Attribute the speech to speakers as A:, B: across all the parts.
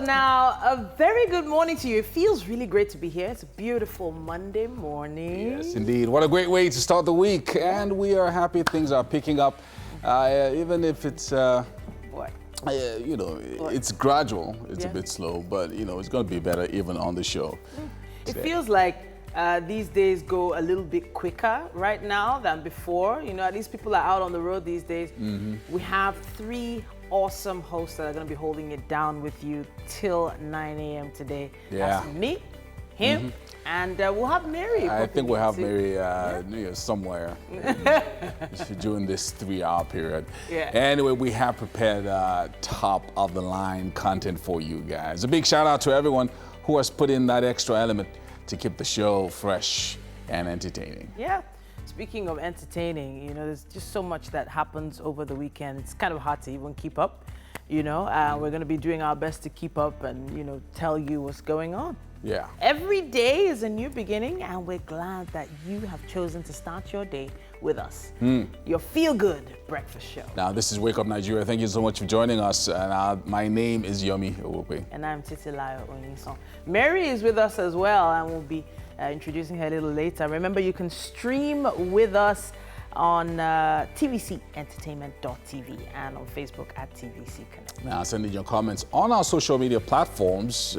A: now a very good morning to you. It feels really great to be here. It's a beautiful Monday morning.
B: Yes, indeed. What a great way to start the week. And we are happy things are picking up, even if it's, it's gradual. It's a bit slow, but, it's going to be better even on the show.
A: It feels like these days go a little bit quicker right now than before. At least people are out on the road these days. We have 3 awesome hosts that are going to be holding it down with you till 9 a.m. today.
B: Yeah.
A: That's me, him, and we'll have Mary.
B: I think we'll have Mary somewhere during this 3-hour period.
A: Yeah.
B: Anyway, we have prepared top-of-the-line content for you guys. A big shout-out to everyone who has put in that extra element to keep the show fresh and entertaining.
A: Yeah. Speaking of entertaining, there's just so much that happens over the weekend. It's kind of hard to even keep up, We're going to be doing our best to keep up and, tell you what's going on.
B: Yeah.
A: Every day is a new beginning, and we're glad that you have chosen to start your day with us. Your feel-good breakfast show.
B: Now, this is Wake Up Nigeria. Thank you so much for joining us. And my name is Yomi Owope.
A: And I'm Titilayo Onyison. Mary is with us as well, and we'll be introducing her a little later. Remember, you can stream with us on tvcentertainment.tv and on Facebook at TVC Connect.
B: Now, send in your comments on our social media platforms.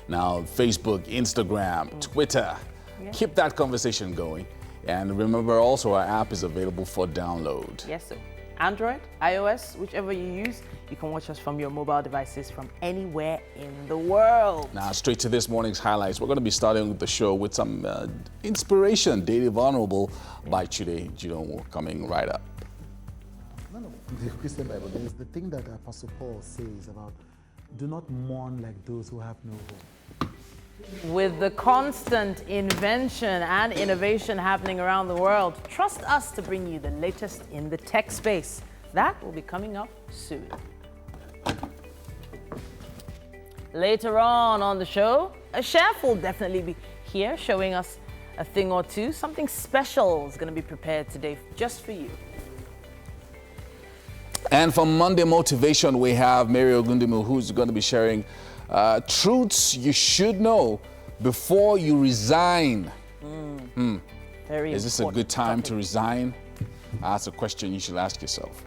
B: Now, Facebook, Instagram, Twitter.
A: Yeah.
B: Keep that conversation going. And remember also, our app is available for download.
A: Yes, sir. Android, iOS, whichever you use, you can watch us from your mobile devices from anywhere in the world.
B: Now, straight to this morning's highlights. We're going to be starting the show with some inspiration, Daily Vulnerable by Chude Jidonwo, coming right up.
C: None of the Christian Bible, there is the thing that Apostle Paul says about do not mourn like those who have no hope.
A: With the constant invention and innovation happening around the world, trust us to bring you the latest in the tech space. That will be coming up soon. Later on the show, a chef will definitely be here showing us a thing or two. Something special is going to be prepared today just for you.
B: And for Monday Motivation, we have Mary Ogundimu, who's going to be sharing truths you should know before you resign.
A: Very
B: Is this a good time to resign? That's a question you should ask yourself.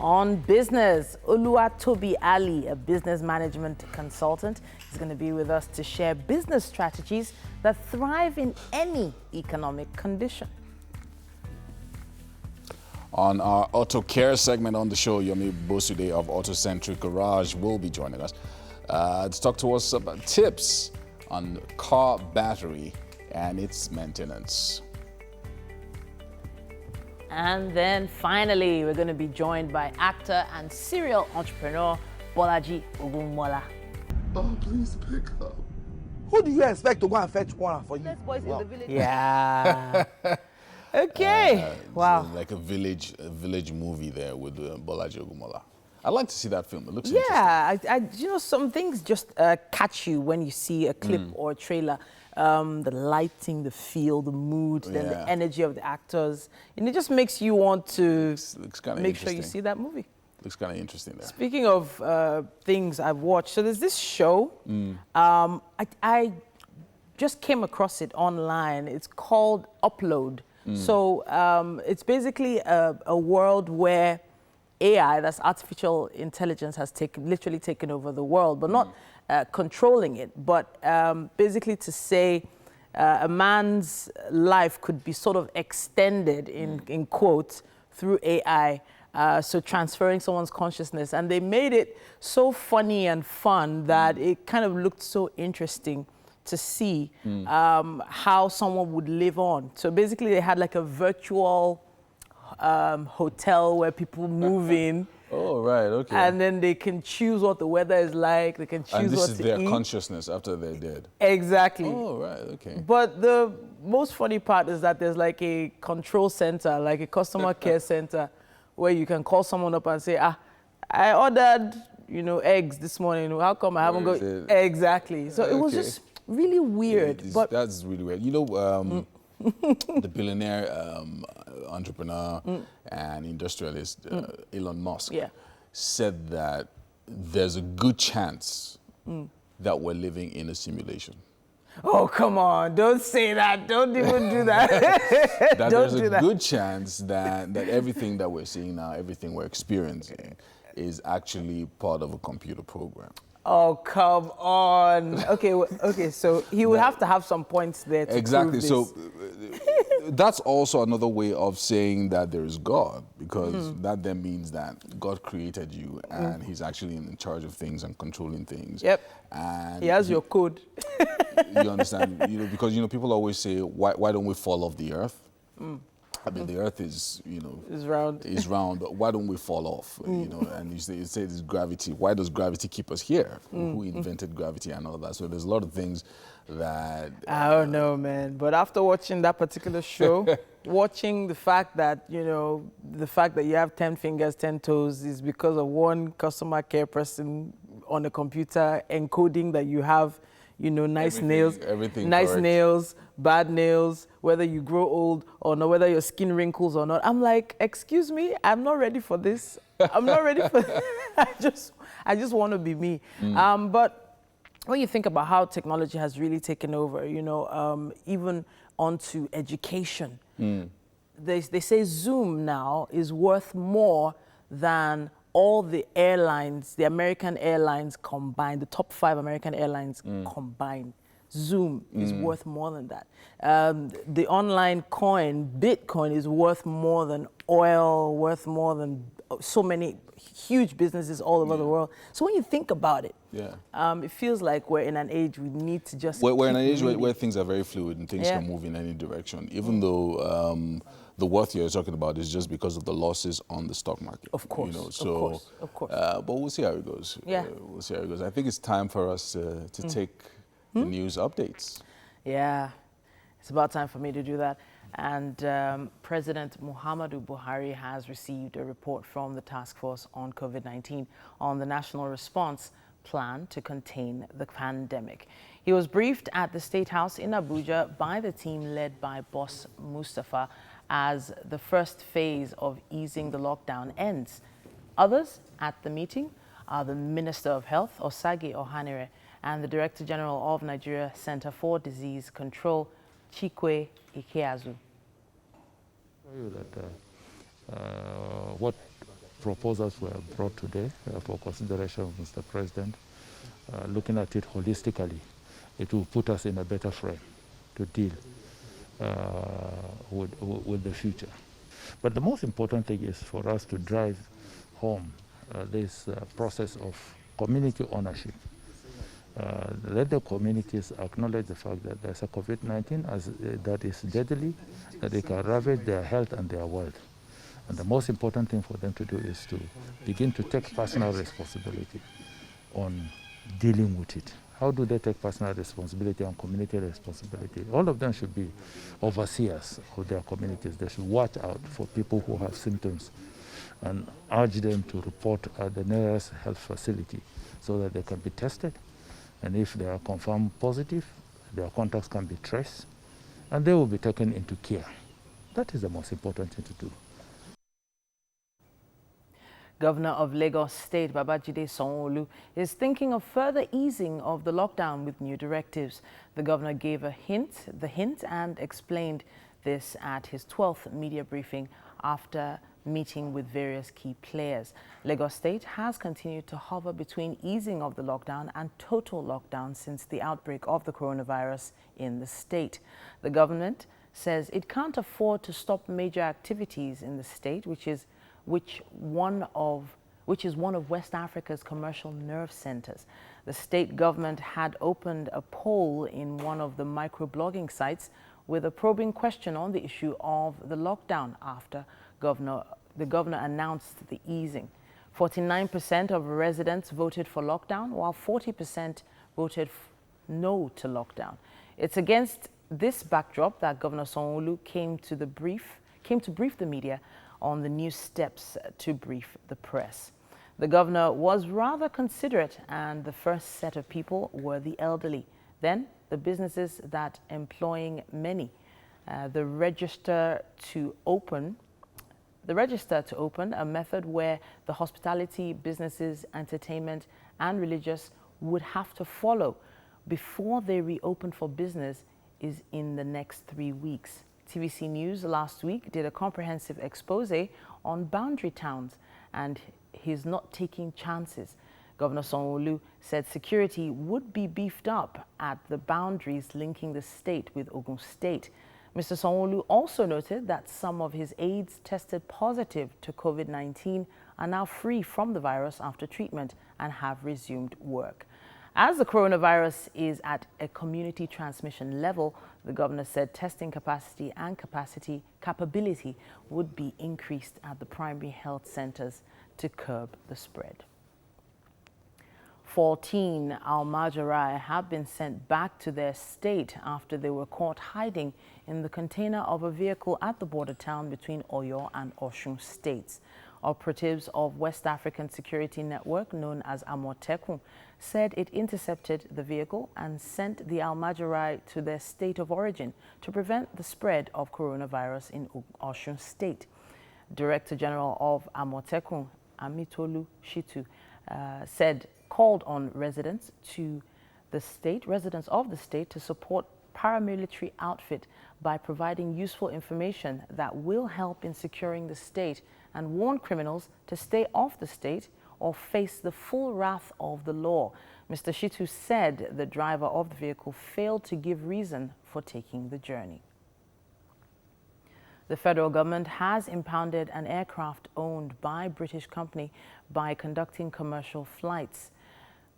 A: On business, Oluwatobi Ali, a business management consultant, is going to be with us to share business strategies that thrive in any economic condition.
B: On our auto care segment on the show, Yomi Bosude of Autocentric Garage will be joining us to talk to us about tips on car battery and its maintenance.
A: And then finally, we're going to be joined by actor and serial entrepreneur Bolaji Ogunmola.
D: Oh, please pick up.
E: Who do you expect to go and fetch water for you?
A: Best boys in the village. Yeah. Okay. Wow.
B: So like a village movie there with Bolaji Ogunmola. I'd like to see that film. It looks interesting.
A: Some things just catch you when you see a clip or a trailer. The lighting, the feel, the mood, then the energy of the actors. And it just makes you want to make sure you see that movie.
B: Looks kind of interesting there.
A: Speaking of things I've watched, so there's this show. I just came across it online. It's called Upload. So it's basically a world where AI, that's artificial intelligence, has literally taken over the world, but not controlling it, but basically to say a man's life could be sort of extended in quotes through AI. So transferring someone's consciousness, and they made it so funny and fun that it kind of looked so interesting to see how someone would live on. So basically they had like a virtual hotel where people move in.
B: Oh, right, okay.
A: And then they can choose what the weather is like, they can choose what to eat.
B: And this is their consciousness after they're dead.
A: Exactly.
B: Oh, right, okay.
A: But the most funny part is that there's like a control center, like a customer care center, where you can call someone up and say, I ordered, eggs this morning. How come I haven't got... Exactly. So it was just really weird.
B: Yeah, that's really weird. The billionaire entrepreneur and industrialist Elon Musk said that there's a good chance that we're living in a simulation.
A: Oh, come on. Don't say that. Don't even do that.
B: That
A: Don't
B: there's
A: do
B: a
A: that.
B: good chance that everything that we're seeing now, everything we're experiencing, is actually part of a computer program.
A: Oh, come on. Okay, okay. So he would have to have some points there to
B: Exactly.
A: prove this.
B: So that's also another way of saying that there is God, because that then means that God created you and he's actually in charge of things and controlling things.
A: Yep.
B: And
A: He has your code.
B: you understand? Because people always say, why don't we fall off the earth? I mean, the earth is,
A: It's round.
B: is round, but why don't we fall off? And you say it's gravity. Why does gravity keep us here? Who invented gravity and all that? So there's a lot of things that...
A: I don't know, man. But after watching that particular show, watching the fact that, you have 10 fingers, 10 toes is because of one customer care person on a computer encoding that you have, nice nails, nice
B: correct.
A: nails, bad nails, whether you grow old or not, whether your skin wrinkles or not. I'm like, excuse me, I'm not ready for this. I'm not ready for this. I just want to be me. But when you think about how technology has really taken over, even onto education, they say Zoom now is worth more than all the airlines, the American airlines combined, the top 5 American airlines combined. Zoom is worth more than that. The online coin, Bitcoin, is worth more than oil, worth more than so many huge businesses all over the world. So when you think about it, it feels like we're in an age we need to just
B: We're in an age where things are very fluid and things can move in any direction, even though the worth you're talking about is just because of the losses on the stock market.
A: Of course, of course.
B: But we'll see how it goes.
A: Yeah.
B: We'll see how it goes. I think it's time for us to take the news updates.
A: Yeah, it's about time for me to do that. And President Muhammadu Buhari has received a report from the Task Force on COVID-19 on the national response plan to contain the pandemic. He was briefed at the State House in Abuja by the team led by Boss Mustafa as the first phase of easing the lockdown ends. Others at the meeting are the Minister of Health, Osage Ohanire, and the Director General of Nigeria Center for Disease Control, Chikwe Ikeazu.
F: What proposals were brought today for consideration of Mr. President, looking at it holistically, it will put us in a better frame to deal with the future. But the most important thing is for us to drive home this process of community ownership. Let the communities acknowledge the fact that there's a COVID-19 that is deadly, that they can ravage their health and their wealth. And the most important thing for them to do is to begin to take personal responsibility on dealing with it. How do they take personal responsibility and community responsibility? All of them should be overseers of their communities. They should watch out for people who have symptoms and urge them to report at the nearest health facility so that they can be tested. And if they are confirmed positive, their contacts can be traced and they will be taken into care. That is the most important thing to do.
A: Governor of Lagos State, Babajide Sanwo-Olu, is thinking of further easing of the lockdown with new directives. The governor gave the hint and explained this at his 12th media briefing after meeting with various key players. Lagos State has continued to hover between easing of the lockdown and total lockdown since the outbreak of the coronavirus in the state. The government says it can't afford to stop major activities in the state, which is one of West Africa's commercial nerve centers. The state government had opened a poll in one of the microblogging sites with a probing question on the issue of the lockdown after the governor announced the easing. 49% of residents voted for lockdown, while 40% voted no to lockdown. It's against this backdrop that Governor Sanwo-Olu came to brief the media on the new steps to brief the press. The governor was rather considerate, and the first set of people were the elderly, then the businesses that employing many. The register to open the register to open, a method where the hospitality, businesses, entertainment, and religious would have to follow before they reopen for business is in the next 3 weeks. TVC News last week did a comprehensive expose on boundary towns, and he's not taking chances. Governor Sanwo-Olu said security would be beefed up at the boundaries linking the state with Ogun State. Mr. Sanwo-Olu also noted that some of his aides tested positive to COVID-19 are now free from the virus after treatment and have resumed work. As the coronavirus is at a community transmission level, the governor said testing capacity and capability would be increased at the primary health centers to curb the spread. 14 Almajirai have been sent back to their state after they were caught hiding in the container of a vehicle at the border town between Oyo and Osun states. Operatives of West African Security Network, known as Amotekun, said it intercepted the vehicle and sent the Almajirai to their state of origin to prevent the spread of coronavirus in Osun State. Director General of Amotekun, Amitolu Shitu, called on residents of the state to support paramilitary outfit by providing useful information that will help in securing the state and warn criminals to stay off the state or face the full wrath of the law. Mr. Shitu said the driver of the vehicle failed to give reason for taking the journey. The federal government has impounded an aircraft owned by a British company by conducting commercial flights.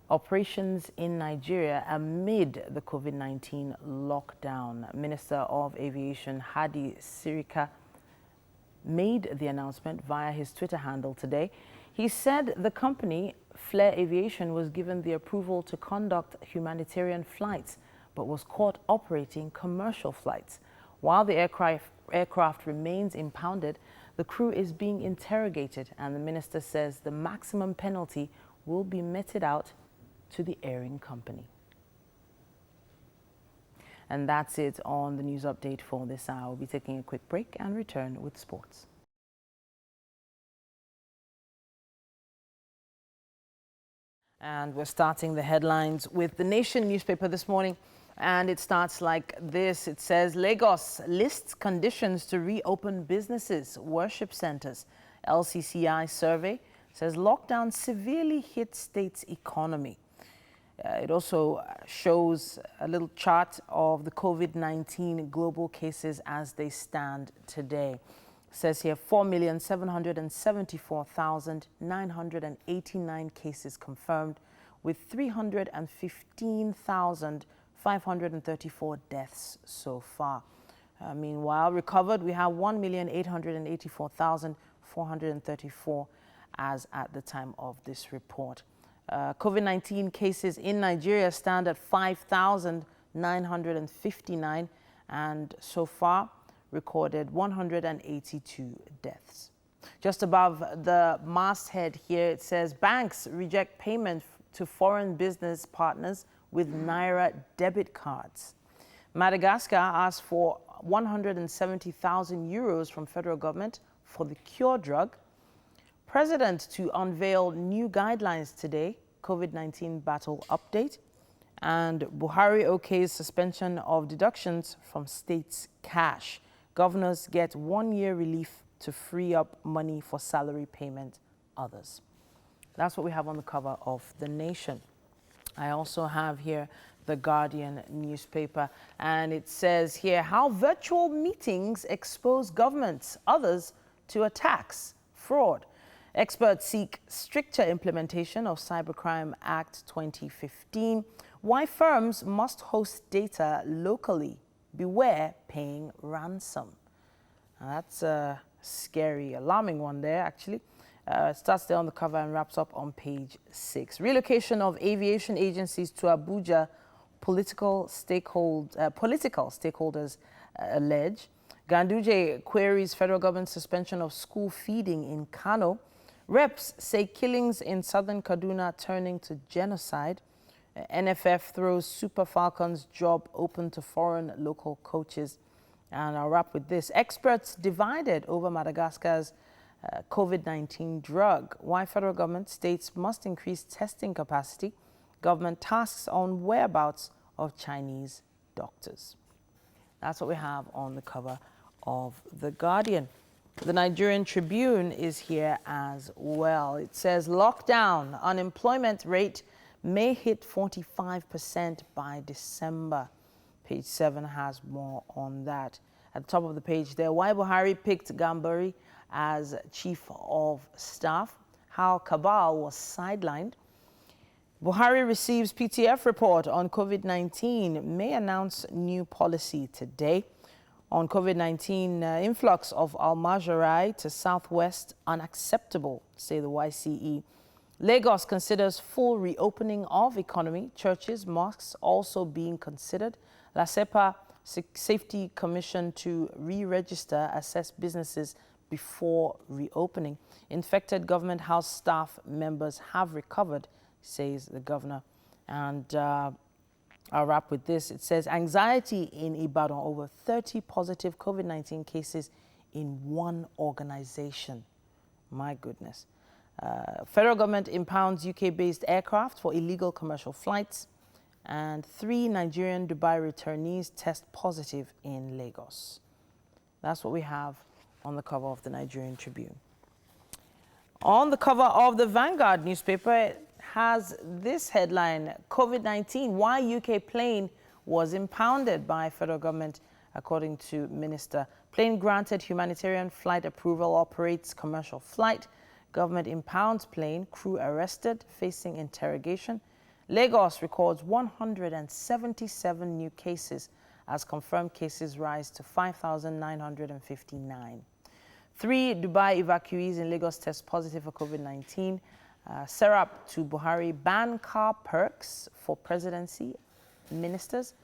A: Operations in Nigeria amid the COVID-19 lockdown. Minister of Aviation Hadi Sirika made the announcement via his Twitter handle today. He said the company, Flair Aviation, was given the approval to conduct humanitarian flights, but was caught operating commercial flights. While the aircraft remains impounded, the crew is being interrogated, and the minister says the maximum penalty will be meted out to the airing company. And that's it on the news update for this hour. We'll be taking a quick break and return with sports. And we're starting the headlines with the Nation newspaper this morning. And it starts like this. It says, Lagos lists conditions to reopen businesses, worship centers. LCCI survey says lockdown severely hit state's economy. It also shows a little chart of the COVID-19 global cases as they stand today. It says here 4,774,989 cases confirmed, with 315,534 deaths so far. Meanwhile, recovered, we have 1,884,434 as at the time of this report. COVID-19 cases in Nigeria stand at 5,959 and so far recorded 182 deaths. Just above the masthead here, it says banks reject payment to foreign business partners with Naira debit cards. Madagascar asked for 170,000 euros from federal government for the cure drug. President to unveil new guidelines today, COVID-19 battle update, and Buhari okays suspension of deductions from states' cash. Governors get 1 year relief to free up money for salary payment, others. That's what we have on the cover of The Nation. I also have here the Guardian newspaper, and it says here how virtual meetings expose governments, others to attacks, fraud. Experts seek stricter implementation of Cybercrime Act 2015. Why firms must host data locally. Beware paying ransom. Now that's a scary, alarming one there, actually. It starts there on the cover and wraps up on page 6. Relocation of aviation agencies to Abuja, political stakeholders allege. Ganduje queries federal government suspension of school feeding in Kano. Reps say killings in southern Kaduna turning to genocide. NFF throws Super Falcons job open to foreign local coaches. And I'll wrap with this. Experts divided over Madagascar's COVID-19 drug. Why federal government states must increase testing capacity. Government tasks on whereabouts of Chinese doctors. That's what we have on the cover of The Guardian. The Nigerian Tribune is here as well. It says lockdown, unemployment rate may hit 45% by December. Page 7 has more on that. At the top of the page there, why Buhari picked Gambari as chief of staff, how Cabal was sidelined. Buhari receives PTF report on COVID-19, may announce new policy today. On COVID-19, influx of Al-Majarai to southwest unacceptable, say the YCE. Lagos considers full reopening of economy. Churches, mosques also being considered. La CEPA Safety Commission to re-register, assess businesses before reopening. Infected government house staff members have recovered, says the governor. And I'll wrap with this. It says anxiety in Ibadan, over 30 positive COVID-19 cases in one organization. My goodness. Federal government impounds UK-based aircraft for illegal commercial flights. And 3 Nigerian Dubai returnees test positive in Lagos. That's what we have on the cover of the Nigerian Tribune. On the cover of the Vanguard newspaper, it has this headline, COVID-19, why UK plane was impounded by federal government, according to minister. Plane granted humanitarian flight approval, operates commercial flight. Government impounds plane, crew arrested, facing interrogation. Lagos records 177 new cases as confirmed cases rise to 5,959. 3 Dubai evacuees in Lagos test positive for COVID-19. Serap to Buhari ban car perks for presidency ministers.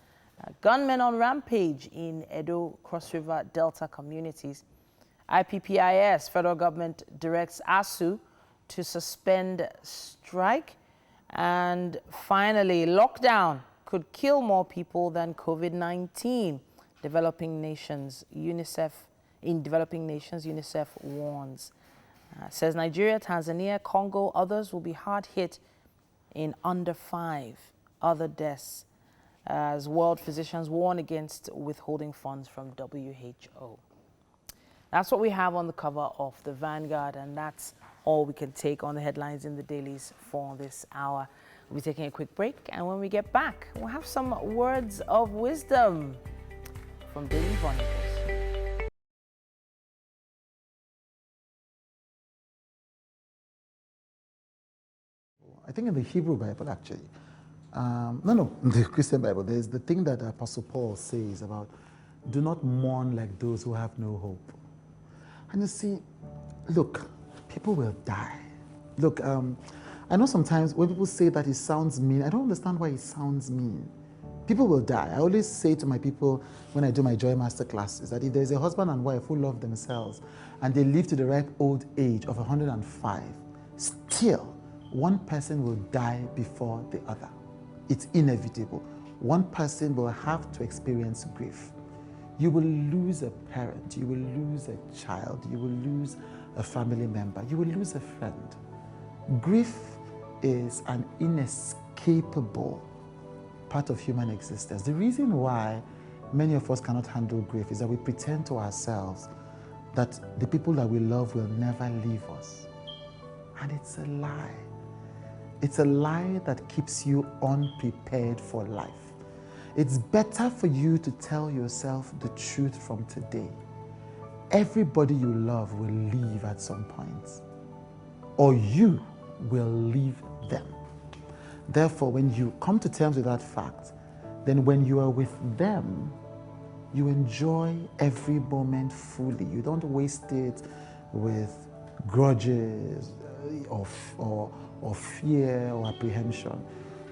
A: Gunmen on rampage in Edo, Cross River, Delta communities. IPPIS, federal government directs ASU to suspend strike. And finally, lockdown could kill more people than COVID-19. Developing nations, UNICEF warns. Says Nigeria, Tanzania, Congo, others will be hard hit in under 5 other deaths as world physicians warn against withholding funds from WHO. That's what we have on the cover of the Vanguard, and that's all we can take on the headlines in the dailies for this hour. We'll be taking a quick break, and when we get back, we'll have some words of wisdom from Daily Barnacles.
C: I think in the Hebrew Bible, actually, the Christian Bible, there's the thing that Apostle Paul says about do not mourn like those who have no hope. And you see, look, people will die. Look, I know sometimes when people say that it sounds mean, I don't understand why it sounds mean. People will die. I always say to my people when I do my Joy Master classes that if there's a husband and wife who love themselves and they live to the ripe old age of 105, still, one person will die before the other. It's inevitable. One person will have to experience grief. You will lose a parent, you will lose a child, you will lose a family member, you will lose a friend. Grief is an inescapable part of human existence. The reason why many of us cannot handle grief is that we pretend to ourselves that the people that we love will never leave us. And it's a lie. It's a lie that keeps you unprepared for life. It's better for you to tell yourself the truth from today. Everybody you love will leave at some point, or you will leave them. Therefore, when you come to terms with that fact, then when you are with them, you enjoy every moment fully. You don't waste it with grudges or fear or apprehension.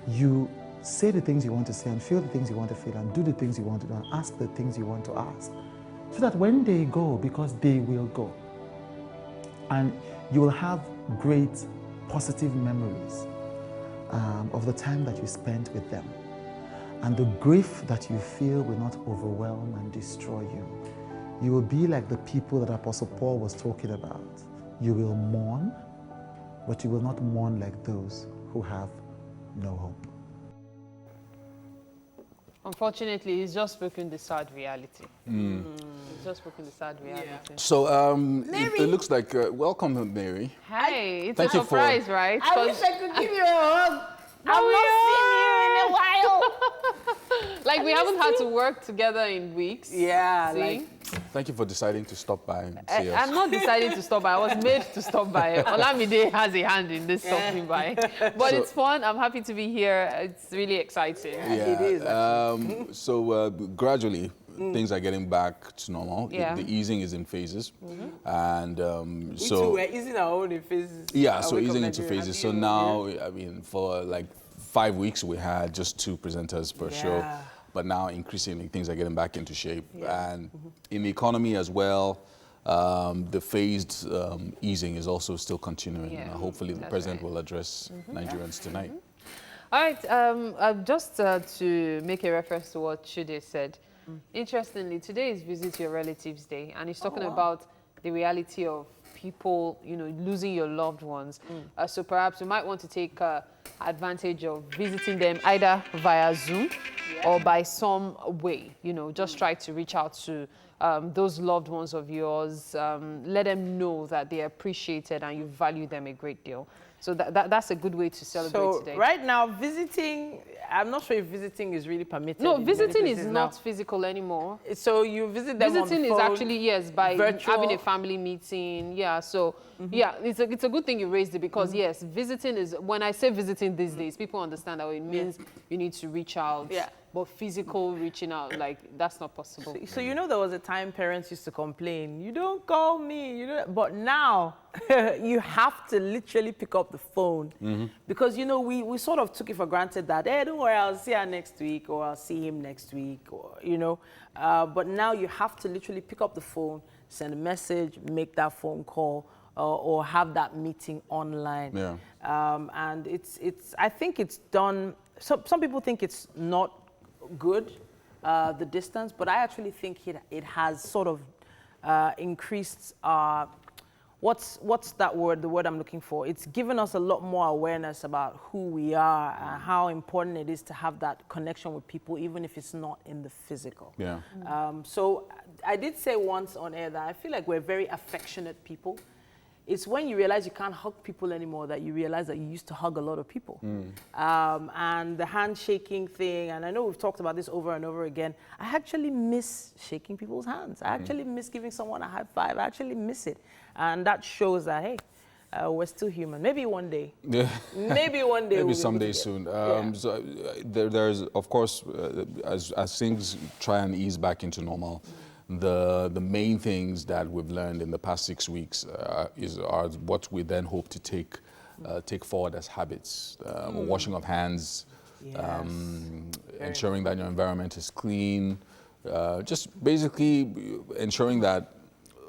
C: You say the things you want to say and feel the things you want to feel and do the things you want to do and ask the things you want to ask. So that when they go, because they will go, and you will have great positive memories of the time that you spent with them. And the grief that you feel will not overwhelm and destroy you. You will be like the people that Apostle Paul was talking about. You will mourn, but you will not mourn like those who have no hope.
G: Unfortunately, he's just spoken the sad reality. He's just spoken the sad reality.
B: So it looks like, welcome, Mary.
G: Hey, it's
B: Thank
G: a
B: you for-
G: surprise, right?
A: I wish I could give you a hug. I've
G: Oh,
A: not seen you in a while.
G: Like, we haven't had to work together in weeks.
A: Yeah,
G: See?
A: like
B: Thank you for deciding to stop by and see us.
G: I'm not deciding to stop by. I was made to stop by. Olamide has a hand in this stopping by. But it's fun. I'm happy to be here. It's really exciting.
B: Yeah,
A: it is,
B: so gradually, things are getting back to normal.
G: Yeah.
B: The easing is in phases. And
A: we too,
B: so,
A: we're easing our own in phases.
B: yeah, so
A: Wake Up
B: easing into
A: Nigeria.
B: phases. So now, I mean, for like 5 weeks, we had just 2 presenters per show.
A: Yeah.
B: But now, increasingly, things are getting back into shape. And in the economy as well, the phased easing is also still continuing.
G: Yeah.
B: Hopefully, the
G: That's
B: president
G: right.
B: will address Nigerians tonight.
G: All right, just to make a reference to what Chude said, interestingly, today is Visit Your Relatives Day, and he's talking about the reality of people, you know, losing your loved ones. So perhaps you might want to take advantage of visiting them either via Zoom or by some way, you know, just try to reach out to those loved ones of yours, let them know that they're appreciated and you value them a great deal. So that's a good way to celebrate today.
A: Right now, visiting, I'm not sure if visiting is really permitted.
G: No,
A: in many
G: visiting is
A: places
G: not
A: now.
G: physical anymore.
A: So you visit them
G: Visiting
A: on
G: is
A: phone,
G: actually, yes, by
A: virtual.
G: having a family meeting. Yeah, so, yeah, it's a good thing you raised it because, yes, visiting is, when I say visiting these days, people understand that it means you need to reach out.
A: Yeah.
G: But physical reaching out, like, that's not possible.
A: So you know there was a time parents used to complain, you don't call me, you don't. But now you have to literally pick up the phone because, you know, we sort of took it for granted that, hey, don't worry, I'll see her next week or I'll see him next week or, you know. But now you have to literally pick up the phone, send a message, make that phone call or have that meeting online.
B: Yeah.
A: And I think it's done, some people think it's not good, the distance, but I actually think it has sort of increased what's that word, the word I'm looking for? It's given us a lot more awareness about who we are and how important it is to have that connection with people, even if it's not in the physical.
B: Yeah.
A: So I did say once on air that I feel like we're very affectionate people. It's when you realize you can't hug people anymore that you realize that you used to hug a lot of people. And the handshaking thing, and I know we've talked about this over and over again, I actually miss shaking people's hands. I actually miss giving someone a high five. I actually miss it. And that shows that, hey, we're still human. Maybe one day.
B: Yeah.
A: Maybe one day.
B: Maybe
A: we'll
B: someday soon. So, there's, of course, as things try and ease back into normal, the main things that we've learned in the past 6 weeks are what we then hope to take forward as habits. Washing of hands, ensuring that your environment is clean, just basically ensuring that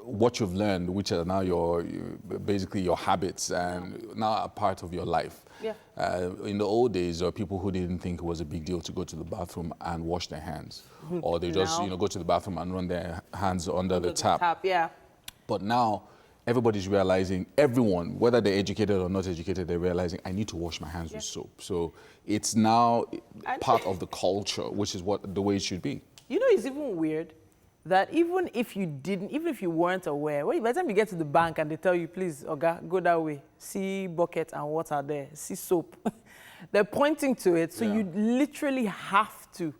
B: what you've learned, which are now basically your habits and now a part of your life.
A: Yeah.
B: In the old days, there were people who didn't think it was a big deal to go to the bathroom and wash their hands, or they just go to the bathroom and run their hands under the tap.
A: Yeah.
B: But now, everybody's realizing, everyone, whether they're educated or not educated, they're realizing I need to wash my hands with soap. So it's now part of the culture, which is the way it should be.
A: You know, it's even weird that even if you weren't aware, by the time you get to the bank and they tell you, please, Oga, go that way, see bucket and water there, see soap, they're pointing to it, so you literally have to.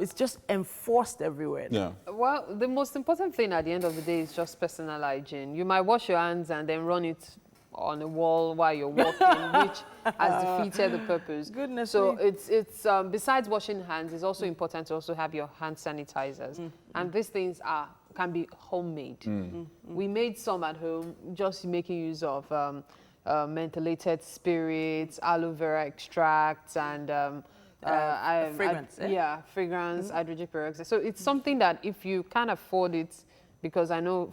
A: It's just enforced everywhere.
B: Yeah.
G: Well, the most important thing at the end of the day is just personal hygiene. You might wash your hands and then run it on a wall while you're walking, which has defeated the purpose.
A: Goodness
G: so
A: me.
G: it's besides washing hands, it's also important to also have your hand sanitizers. And these things can be homemade. We made some at home, just making use of mentholated spirits, aloe vera extracts, and
A: fragrance.
G: fragrance, hydrogen peroxide. So it's something that if you can't afford it, because I know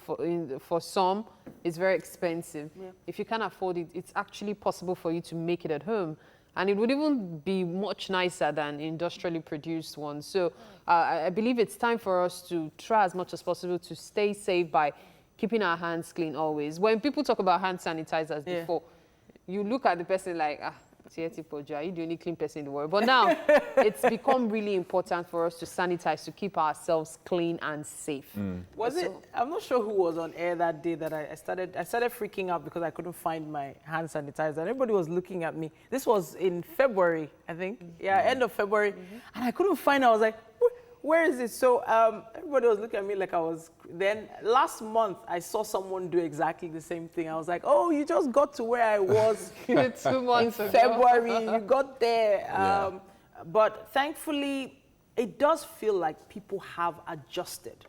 G: for some it's very expensive. If you can't afford it, it's actually possible for you to make it at home. And it would even be much nicer than industrially produced ones. So I believe it's time for us to try as much as possible to stay safe by keeping our hands clean always. When people talk about hand sanitizers before, you look at the person like, are you the only clean person in the world? But now, it's become really important for us to sanitize, to keep ourselves clean and safe.
A: I'm not sure who was on air that day that I started freaking out because I couldn't find my hand sanitizer. Everybody was looking at me. This was in February, I think. Yeah, end of February. And I couldn't find it. I was like, where is it? So everybody was looking at me like I was. Then last month, I saw someone do exactly the same thing. I was like, oh, you just got to where I was
G: 2 months
A: in February. You got there. But thankfully, it does feel like people have adjusted.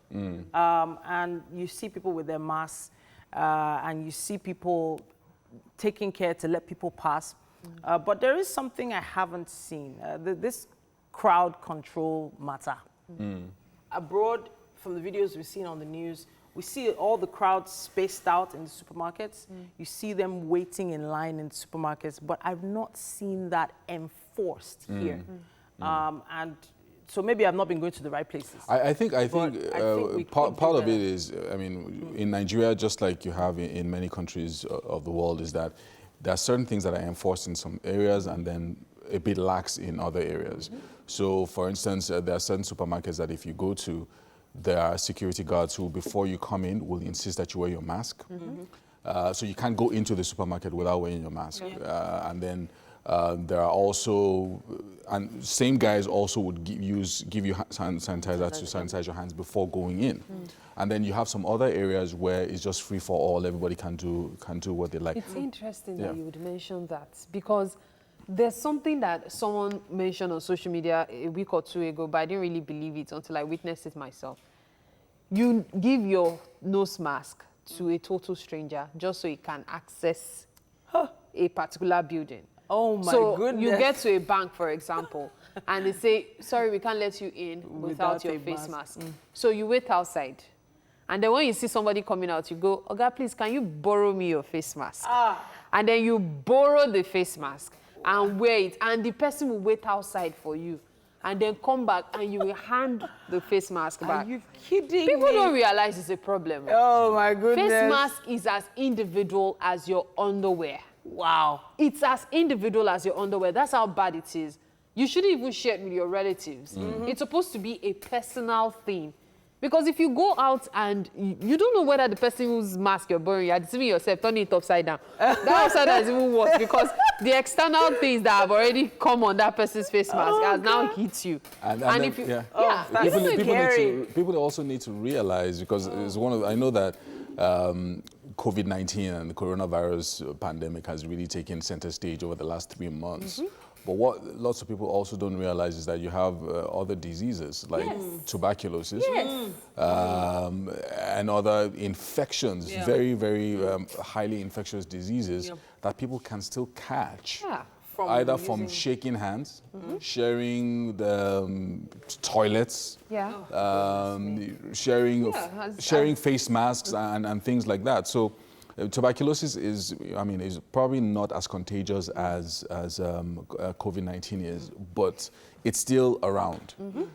A: And you see people with their masks, and you see people taking care to let people pass. But there is something I haven't seen. This crowd control matter. Abroad, from the videos we've seen on the news, we see all the crowds spaced out in the supermarkets. You see them waiting in line in supermarkets, but I've not seen that enforced here. And so maybe I've not been going to the right places.
B: I think part of it
A: better.
B: is, I mean, in Nigeria, just like you have in many countries of the world, is that there are certain things that are enforced in some areas and then a bit lax in other areas. So, for instance, there are certain supermarkets that if you go to, there are security guards who, before you come in, will insist that you wear your mask. So you can't go into the supermarket without wearing your mask. And then there are also, and same guys also would give you hand sanitizer to sanitize your hands before going in. And then you have some other areas where it's just free for all. Everybody can do what they like.
G: It's interesting that you would mention that, because there's something that someone mentioned on social media a week or two ago, but I didn't really believe it until I witnessed it myself. You give your nose mask to a total stranger just so he can access a particular building.
A: Oh my goodness.
G: You get to a bank, for example, and they say, sorry, we can't let you in without your face mask. So you wait outside. And then when you see somebody coming out, you go, Oga, please, can you borrow me your face mask? And then you borrow the face mask and wear it, and the person will wait outside for you, and then come back and you will hand the face mask back.
A: Are you kidding
G: People
A: me?
G: don't realize it's a problem.
A: Oh my goodness.
G: Face mask is as individual as your underwear.
A: Wow.
G: It's as individual as your underwear. That's how bad it is. You shouldn't even share it with your relatives. It's supposed to be a personal thing. Because if you go out and you don't know whether the person whose mask you're borrowing, you're deceiving yourself, turning it upside down. That upside down is even worse because the external things that have already come on that person's face mask has now hit you. And then,
B: if you, people also need to realize, because it's one of, I know that COVID-19 and the coronavirus pandemic has really taken center stage over the last 3 months. But what lots of people also don't realize is that you have other diseases like tuberculosis and other infections, very, very highly infectious diseases that people can still catch. Either from shaking hands, sharing the toilets, sharing face masks and things like that. So tuberculosis is probably not as contagious as COVID-19 is, but it's still around.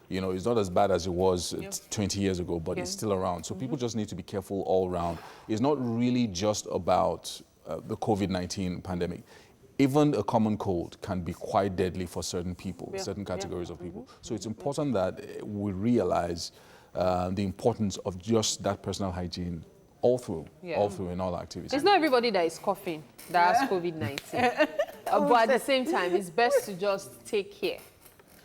B: You know, it's not as bad as it was 20 years ago, but it's still around. So people just need to be careful all around. It's not really just about the COVID-19 pandemic. Even a common cold can be quite deadly for certain people, certain categories of people. So it's important that we realize the importance of just that personal hygiene all through in all activities.
G: It's not everybody that is coughing that has COVID-19. But at the same time, it's best to just take care.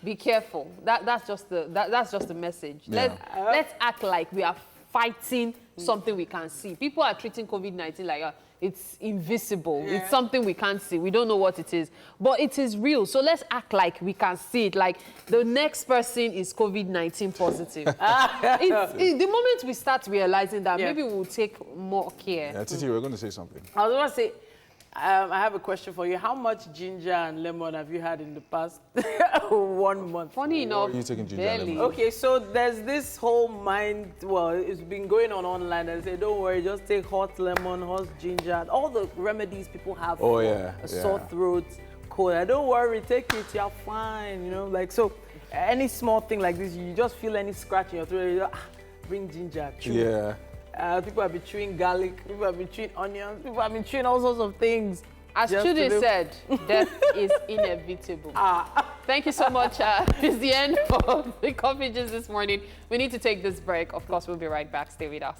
G: Be careful. That's just the message. Let's act like we are fighting something we can see. People are treating COVID-19 like it's invisible. It's something we can't see. We don't know what it is. But it is real. So let's act like we can see it. Like the next person is COVID-19 positive. The moment we start realizing that, maybe we'll take more care.
B: Yeah, Titi, we're going to say something.
A: I was going to say, I have a question for you. How much ginger and lemon have you had in the past 1 month?
G: Funny enough,
B: are you taking ginger and lemon?
A: Okay, so there's this whole mind, well, it's been going on online. They say, don't worry, just take hot lemon, hot ginger, all the remedies people have for a sore throat, cold. Don't worry, take it, you're fine, you know, like, so any small thing like this, you just feel any scratch in your throat, you bring ginger, chew. People have been chewing garlic. People have been chewing onions. People have been chewing all sorts of things.
G: As Trudy said, death is inevitable. Thank you so much. It's the end of the Coffee Gist this morning. We need to take this break. Of course, we'll be right back. Stay with us.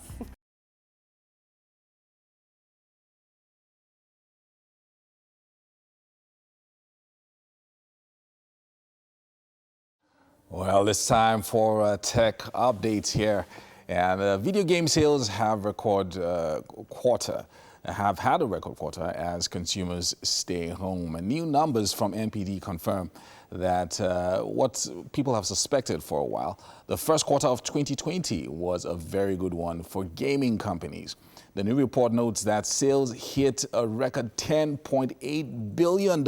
B: Well, it's time for tech updates here. And video game sales have had a record quarter as consumers stay home. And new numbers from NPD confirm that what people have suspected for a while, the first quarter of 2020 was a very good one for gaming companies. The new report notes that sales hit a record $10.8 billion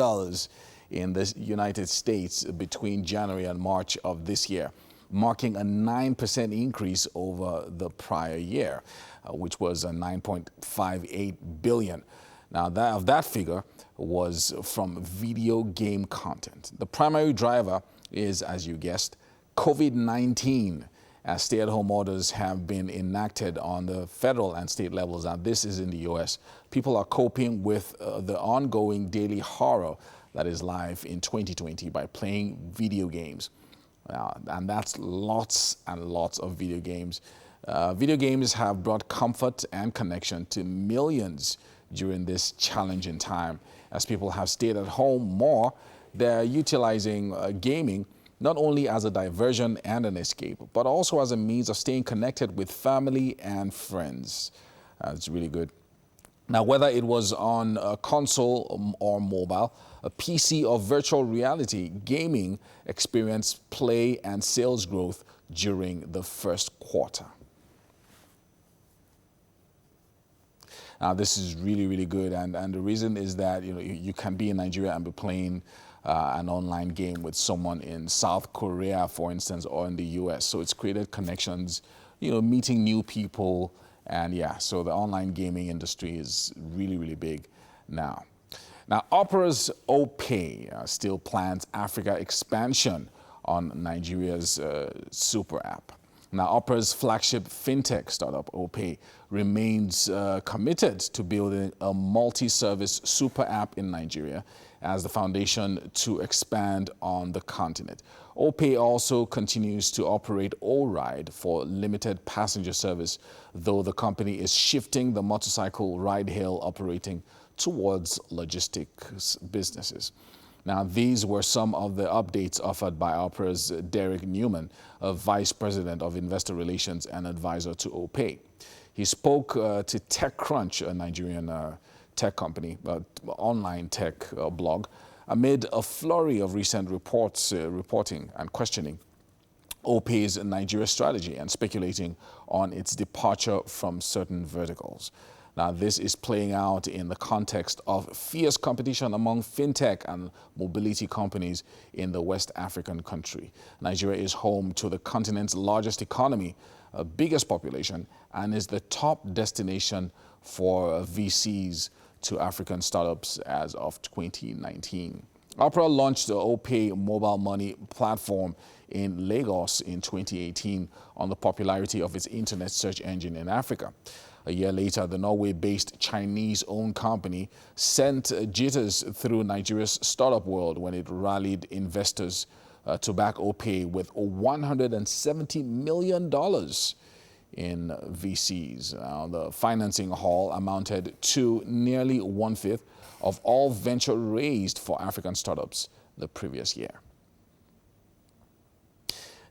B: in the United States between January and March of this year, marking a 9% increase over the prior year, which was a 9.58 billion. Now, that figure was from video game content. The primary driver is, as you guessed, COVID-19, as stay-at-home orders have been enacted on the federal and state levels. Now, this is in the U.S. People are coping with the ongoing daily horror that is life in 2020 by playing video games. And that's lots and lots of video games. Video games have brought comfort and connection to millions during this challenging time. As people have stayed at home more, they're utilizing gaming not only as a diversion and an escape, but also as a means of staying connected with family and friends. It's really good. Now, whether it was on a console or mobile, a PC or virtual reality, gaming experienced play and sales growth during the first quarter. Now, this is really, really good. And the reason is that, you can be in Nigeria and be playing an online game with someone in South Korea, for instance, or in the US. So it's created connections, meeting new people. And yeah, so the online gaming industry is really, really big now. Now, Opera's OPay still plans Africa expansion on Nigeria's super app. Now, Opera's flagship fintech startup, OPay, remains committed to building a multi-service super app in Nigeria as the foundation to expand on the continent. OPay also continues to operate O-Ride for limited passenger service, though the company is shifting the motorcycle ride-hail operating towards logistics businesses. Now, these were some of the updates offered by Opera's Derek Newman, a Vice President of Investor Relations and advisor to OPay. He spoke to TechCrunch, a Nigerian tech company, online tech blog, amid a flurry of recent reporting and questioning OPay's Nigeria strategy and speculating on its departure from certain verticals. Now, this is playing out in the context of fierce competition among fintech and mobility companies in the West African country. Nigeria is home to the continent's largest economy, biggest population, and is the top destination for VCs to African startups as of 2019. Opera launched the OPay mobile money platform in Lagos in 2018 on the popularity of its internet search engine in Africa. A year later, the Norway-based Chinese-owned company sent jitters through Nigeria's startup world when it rallied investors to back OPay with $170 million in VCs. The financing haul amounted to nearly 1/5 of all venture raised for African startups the previous year.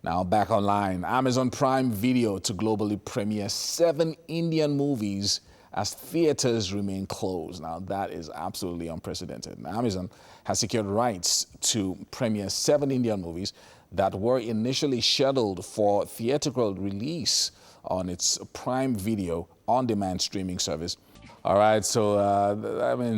B: Now, back online, Amazon Prime Video to globally premiere 7 Indian movies as theaters remain closed. Now, that is absolutely unprecedented. Amazon has secured rights to premiere 7 Indian movies that were initially scheduled for theatrical release on its Prime Video on-demand streaming service. All right, so,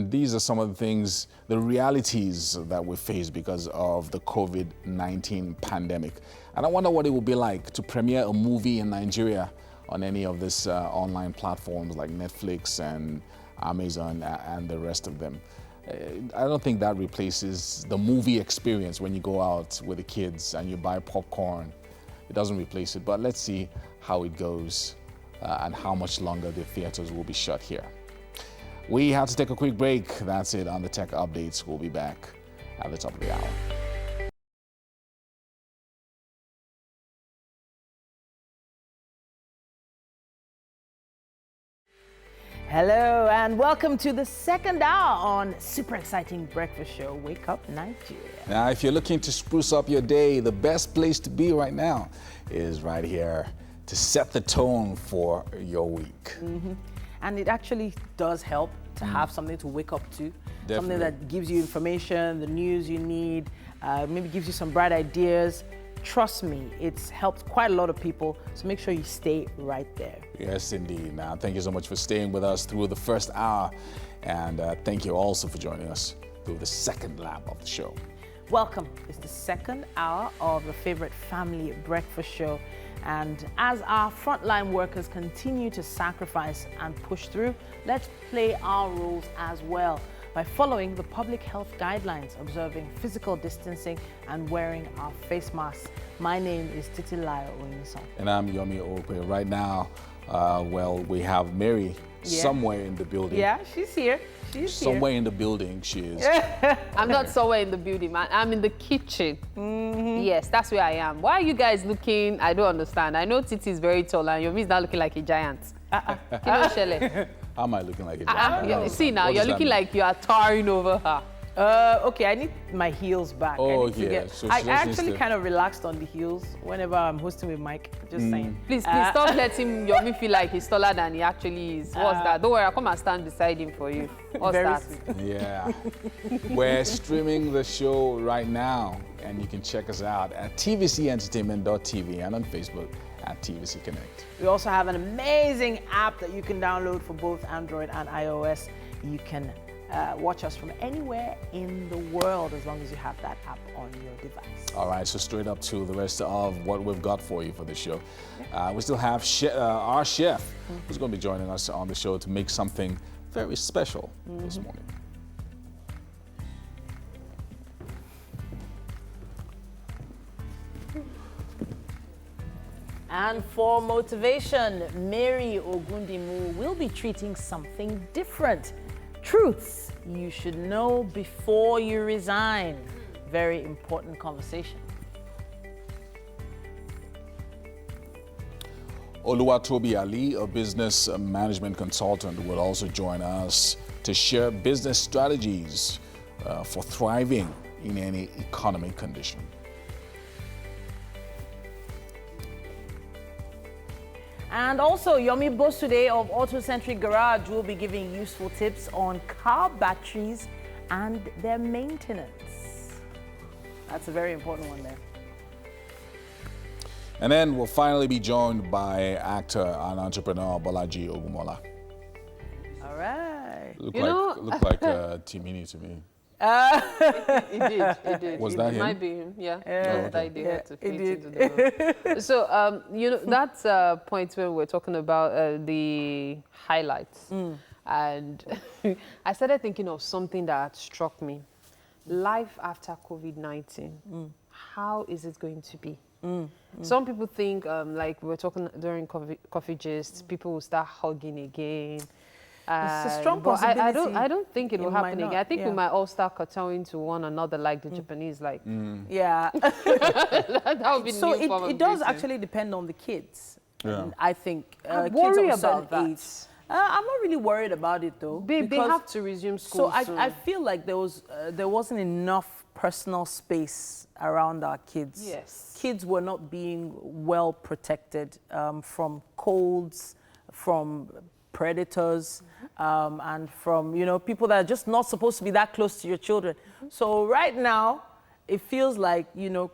B: these are some of the things, the realities that we face because of the COVID-19 pandemic. And I wonder what it would be like to premiere a movie in Nigeria on any of these online platforms like Netflix and Amazon and the rest of them. I don't think that replaces the movie experience when you go out with the kids and you buy popcorn. It doesn't replace it, but let's see how it goes and how much longer the theaters will be shut here. We have to take a quick break. That's it on the Tech Updates. We'll be back at the top of the hour.
A: Hello and welcome to the second hour on super exciting breakfast show, Wake Up Nigeria.
B: Now, if you're looking to spruce up your day, the best place to be right now is right here to set the tone for your week.
A: And it actually does help to have something to wake up to.
B: Definitely.
A: Something that gives you information, the news you need, maybe gives you some bright ideas. Trust me, it's helped quite a lot of people, so make sure you stay right there.
B: Yes, indeed. Now, thank you so much for staying with us through the first hour, and thank you also for joining us through the second lap of the show.
A: Welcome. It's the second hour of your favorite family breakfast show. And as our frontline workers continue to sacrifice and push through, let's play our roles as well by following the public health guidelines, observing physical distancing and wearing our face masks. My name is Titilayo Oyinsan.
B: And I'm Yomi Okwe. Right now, well, we have Mary somewhere in the building.
A: Yeah, she's here.
B: Somewhere in the building she is.
G: I'm not somewhere in the building, man. I'm in the kitchen. Yes, that's where I am. Why are you guys looking? I don't understand. I know Titi is very tall and Yomi is not looking like a giant. Kilo Shele.
B: How am I looking like a giant?
G: See now, you're looking like you are towering over her.
A: Okay, I need my heels back.
B: Oh,
A: I need to
B: yeah.
A: get-
B: So
A: I
B: she just needs
A: actually
B: to-
A: kind of relaxed on the heels whenever I'm hosting with Mike. Just saying.
G: Please stop letting Yomi feel like he's taller than he actually is. What's that? Don't worry, I'll come and stand beside him for you. What's
A: Very
G: that?
A: sweet.
B: Yeah. We're streaming the show right now, and you can check us out at tvcentertainment.tv and on Facebook at TVC Connect.
A: We also have an amazing app that you can download for both Android and iOS. You can watch us from anywhere in the world as long as you have that app on your device.
B: All right, so straight up to the rest of what we've got for you for the show. We still have our chef who's going to be joining us on the show to make something very special this morning.
A: And for motivation, Mary Ogundimu will be treating something different. Truths you should know before you resign. Very important conversation.
B: Oluwatobi Ali, a business management consultant, will also join us to share business strategies for thriving in any economic condition.
A: And also, Yomi Bosude of Auto-Centric Garage will be giving useful tips on car batteries and their maintenance. That's a very important one there.
B: And then we'll finally be joined by actor and entrepreneur Bolaji Ogumola.
A: All right.
B: Look
G: know-
B: like Timini to me.
G: It did.
B: Was
G: it
B: that him?
G: might be him, yeah.
B: okay.
G: That they had to
A: it
G: fit
A: did.
G: into the role. So, that's a point where we're talking about the highlights. And I started thinking of something that struck me. Life after COVID-19. How is it going to be? Some people think, like we were talking during coffee gist, people will start hugging again.
A: It's a strong
G: but
A: possibility.
G: I don't think it will
A: It might
G: happen
A: not,
G: again. I think
A: yeah.
G: we might all start kowtowing to one another like the Japanese, like
A: Yeah.
G: that would be the
A: So
G: new form of
A: it does
G: greeting.
A: actually depend on the kids.
B: Yeah.
A: And I think
G: I
A: kids
G: worry
A: of a certain
G: about that.
A: age. I'm not really worried about it though.
G: They
A: because-
G: have to resume school
A: So
G: soon.
A: I feel like there wasn't enough personal space around our kids.
G: Yes.
A: Kids were not being well protected from colds, from predators, and from people that are just not supposed to be that close to your children. So right now, it feels like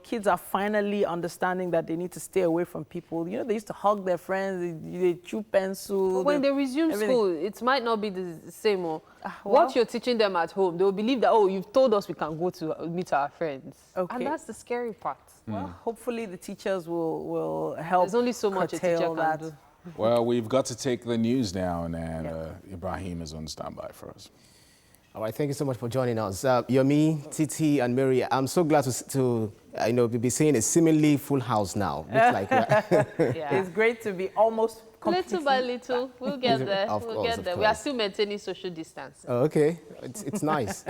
A: kids are finally understanding that they need to stay away from people. They used to hug their friends, they chew pencil.
G: But when they resume
A: everything.
G: school, it might not be the same.
A: well-
G: What you're teaching them at home, they'll believe that, oh, you've told us we can go to meet our friends.
A: Okay.
G: And that's the scary part.
A: Well, hopefully the teachers will help.
G: There's only so much a teacher
A: curtail
G: can
A: that.
G: do.
B: Well, we've got to take the news now, and Ibrahim is on standby for us.
H: All right, thank you so much for joining us. Yomi, Titi, and Mary, I'm so glad to be seeing a seemingly full house now. Looks like
A: It's great to be almost
G: Little by little, we'll get there.
H: Of
G: We'll
H: course,
G: get
H: of
G: there. We are
H: course.
G: still maintaining social distance.
H: Oh, okay, it's nice.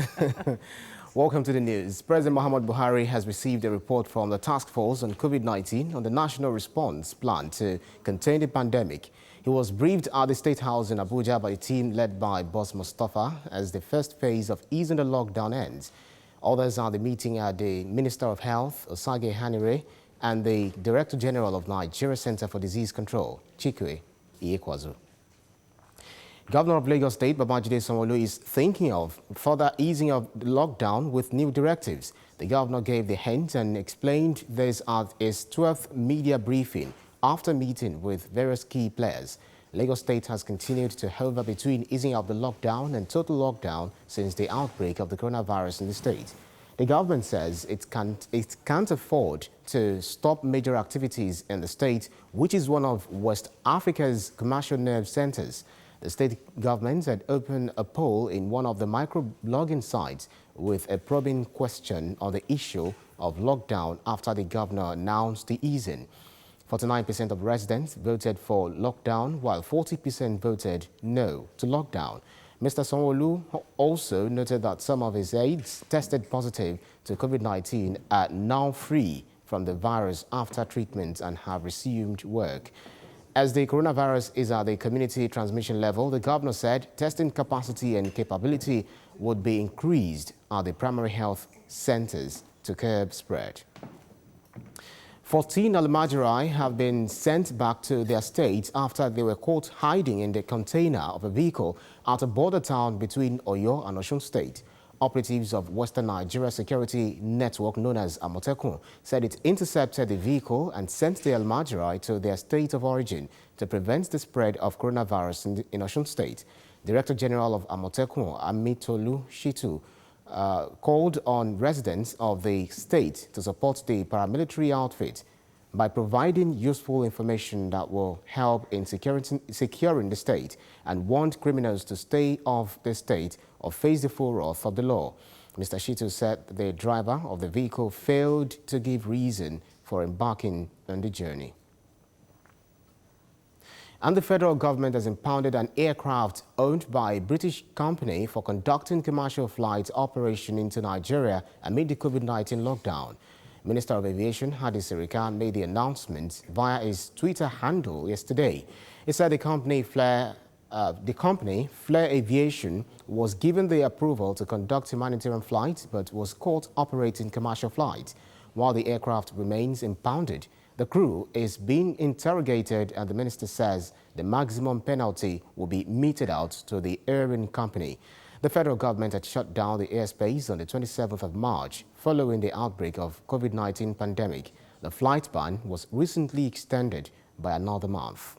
H: Welcome to the news. President Muhammad Buhari has received a report from the Task Force on COVID-19 on the national response plan to contain the pandemic. He was briefed at the State House in Abuja by a team led by Boss Mustafa as the first phase of easing the lockdown ends. Others are the meeting at the Minister of Health, Osage Hanire, and the Director General of Nigeria Center for Disease Control, Chikwe Iyekwazu. Governor of Lagos State, Babajide Sanwo-Olu, is thinking of further easing of the lockdown with new directives. The governor gave the hint and explained this at his 12th media briefing after meeting with various key players. Lagos State has continued to hover between easing of the lockdown and total lockdown since the outbreak of the coronavirus in the state. The government says it can't afford to stop major activities in the state, which is one of West Africa's commercial nerve centers. The state government had opened a poll in one of the microblogging sites with a probing question on the issue of lockdown after the governor announced the easing. 49% of residents voted for lockdown, while 40% voted no to lockdown. Mr. Sanwo-Olu also noted that some of his aides tested positive to COVID-19 are now free from the virus after treatment and have resumed work. As the coronavirus is at the community transmission level, the governor said testing capacity and capability would be increased at the primary health centers to curb spread. 14 Almajirai have been sent back to their states after they were caught hiding in the container of a vehicle at a border town between Oyo and Osun State. Operatives of Western Nigeria Security Network, known as Amotekun, said it intercepted the vehicle and sent the Almajirai to their state of origin to prevent the spread of coronavirus in Osun State. Director General of Amotekun, Amitolu Shitu, called on residents of the state to support the paramilitary outfit by providing useful information that will help in securing the state, and warned criminals to stay off the state or face the full wrath of the law. Mr. Shitu said the driver of the vehicle failed to give reason for embarking on the journey. And the federal government has impounded an aircraft owned by a British company for conducting commercial flight operation into Nigeria amid the COVID-19 lockdown. Minister of Aviation Hadi Sirika made the announcement via his Twitter handle yesterday. He said the company Flair Aviation was given the approval to conduct humanitarian flights but was caught operating commercial flights. While the aircraft remains impounded, the crew is being interrogated, and the minister says the maximum penalty will be meted out to the airing company. The federal government had shut down the airspace on the 27th of March following the outbreak of COVID-19 pandemic. The flight ban was recently extended by another month.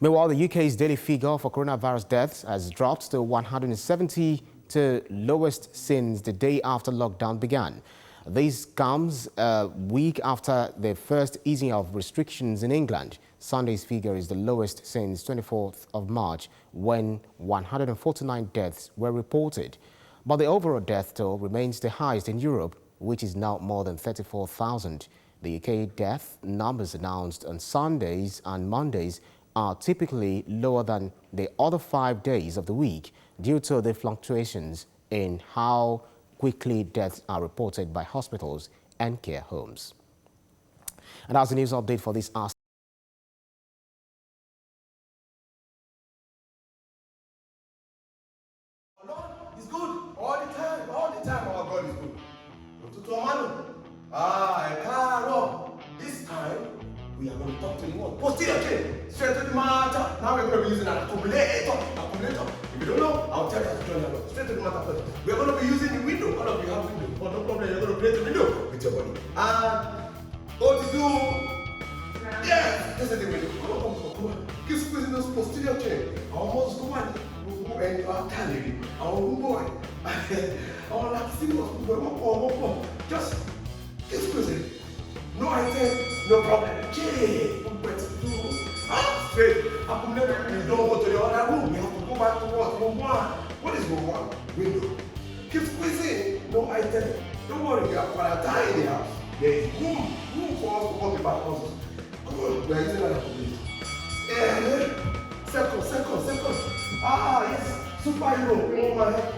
H: Meanwhile, the UK's daily figure for coronavirus deaths has dropped to 170, to lowest since the day after lockdown began. This comes a week after the first easing of restrictions in England. Sunday's figure is the lowest since 24th of March, when 149 deaths were reported. But the overall death toll remains the highest in Europe, which is now more than 34,000. The UK death numbers announced on Sundays and Mondays are typically lower than the other 5 days of the week due to the fluctuations in how quickly deaths are reported by hospitals and care homes. And that's the news update for this hour.
E: Lord is good all the time, our God is good. This time we are going to talk to the one. Posterior chain, straight to the matter. Now we're going to be using an accumulator. If you don't know, I'll tell you how to join the straight to the matter first. We're going to be using the window. All of you have window. But no problem, you're going to create the window with your body. And what to do? Yes, this is the window. Come on. Keep squeezing those posterior chain. Almost go on. And our calorie, our boy. Our Latino, just keep squeezing. No item, no problem. Okay, straight. You don't go to the other room. You have to go back to what? Room 1. What is room 1? Window. Keep squeezing. No item. Don't worry, we are quarantine in the house. There is room for us to come back also. Good. We are using an accumulator. Ah, yes, superhero. Oh my head,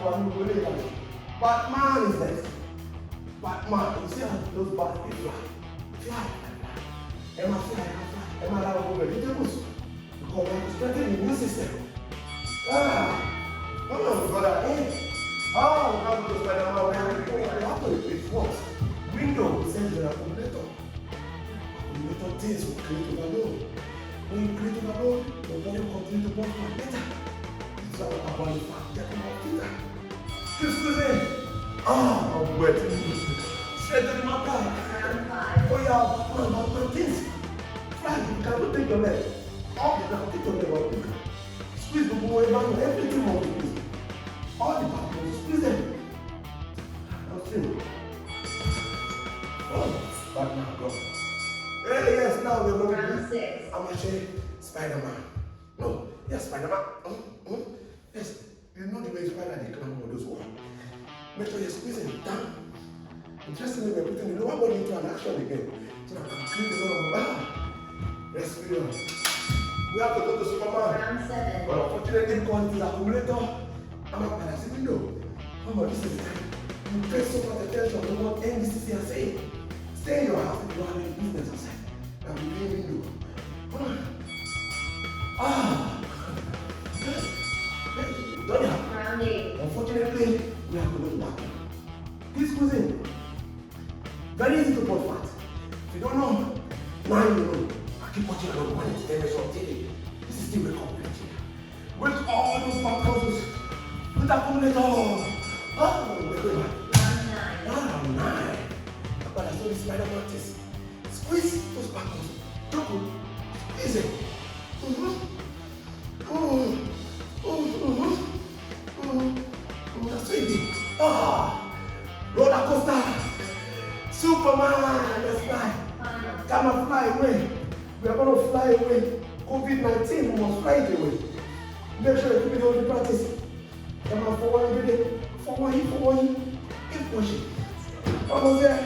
E: Batman is next. Batman, you see how those bats they fly. Emma fly. Emma like over vegetables. Because I'm strengthening the immune system. Come on, brother. Oh, come to Spider-Man. After it works. Window sends an accumulator. Accumulator things will create overload. When you create overload, your body will continue to burn for better. It's all about the fact that you're better. Excuse me. I'm wet. Straight to the matter. Oh yeah, my things. Fly, you cannot take your leg. All the ground, take your leg out. Squeeze the boy down, everything will be. All the back, squeeze them. I'm still. Oh, Batman, go. Hey, yes, now we're going to be. I'm actually Spider-Man. No, yes, Spider-Man. Yes, you know the way Spider-Man climb all those walls. Make sure you're squeezing it down. Interestingly, we're putting the lower body into an action again. So that I can clean the lower. Respire. We have to go to Superman. Round 7. But unfortunately, because it is accumulator, I'm a parasite window. Oh, this is the time. You pay so much attention to what NBCC are saying. Stay in your house if you have any business outside. And be paying window. Donya. Round 8. Unfortunately, we have to go to back. Please squeeze in. Very easy to put fat. If you don't know, now you know. I keep watching along when it's there, so TV. This is still recombinant. With all those fat causes. With accumulator. Oh, we're going back. Round 9. But I saw this Spider-Man test. Squeeze those back causes. Don't squeeze it. That's it. Roller coaster. Superman. Let's fly. Come and fly away. We are going to fly away. COVID-19, we must fly it away. Make sure you keep it on the practice. Come on, forward every day. Forward. Keep pushing. Almost there.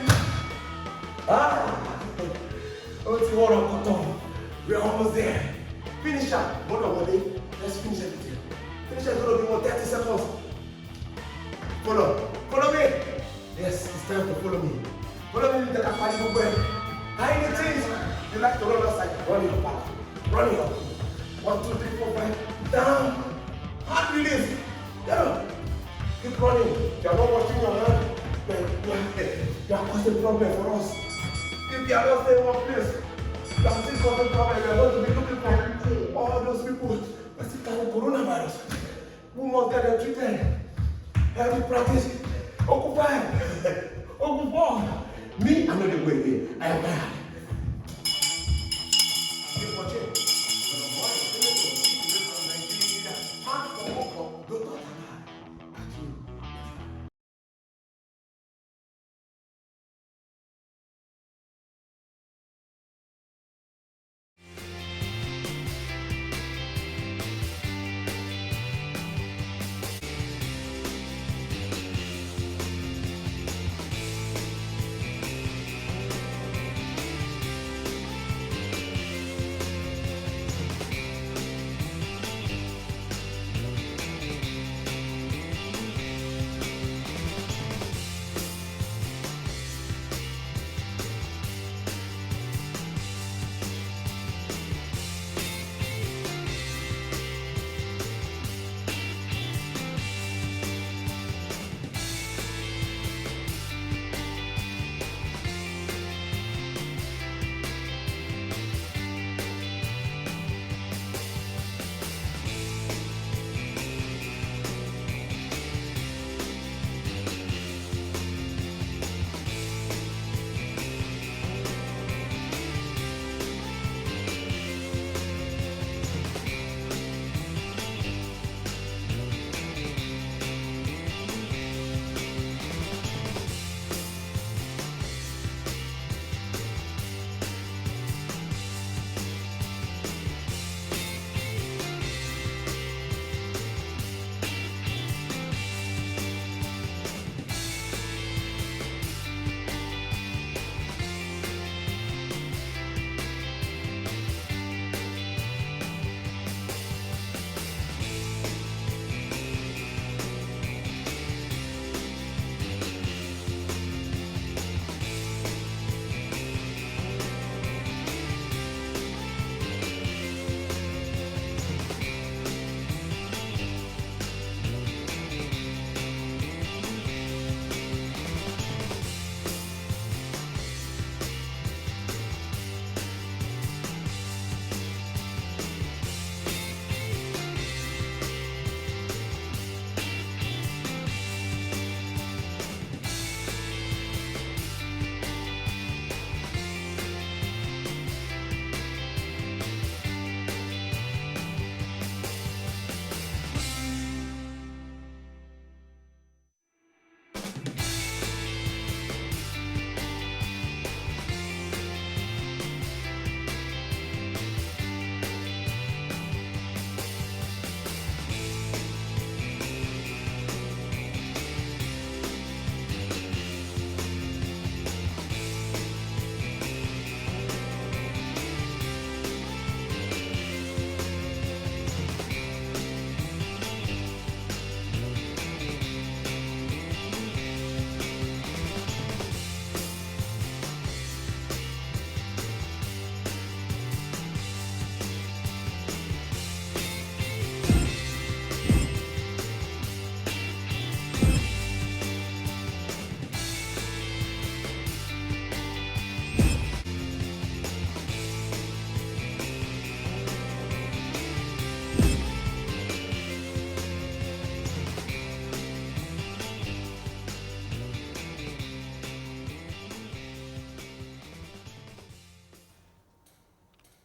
E: It's water cotton. We're almost there. Finish up. Hold on, buddy. Let's finish everything. Finish up. It's going to be more 30 seconds. Follow me. Yes, it's time to follow me. Follow me with the party for bread. Tiny things. You like to run outside. Run your path. Run it up. 1, 2, 3, 4, 5. Down. Hand release. Down. Keep running. You are not washing your hand. You are causing problem for us. If you are not staying in one place, you are still causing problem. We are going to be looking for all those people who still carry coronavirus. We must get them treated. Healthy practice. Occupy. Me, I'm not the way here. I am bad. Keep watching.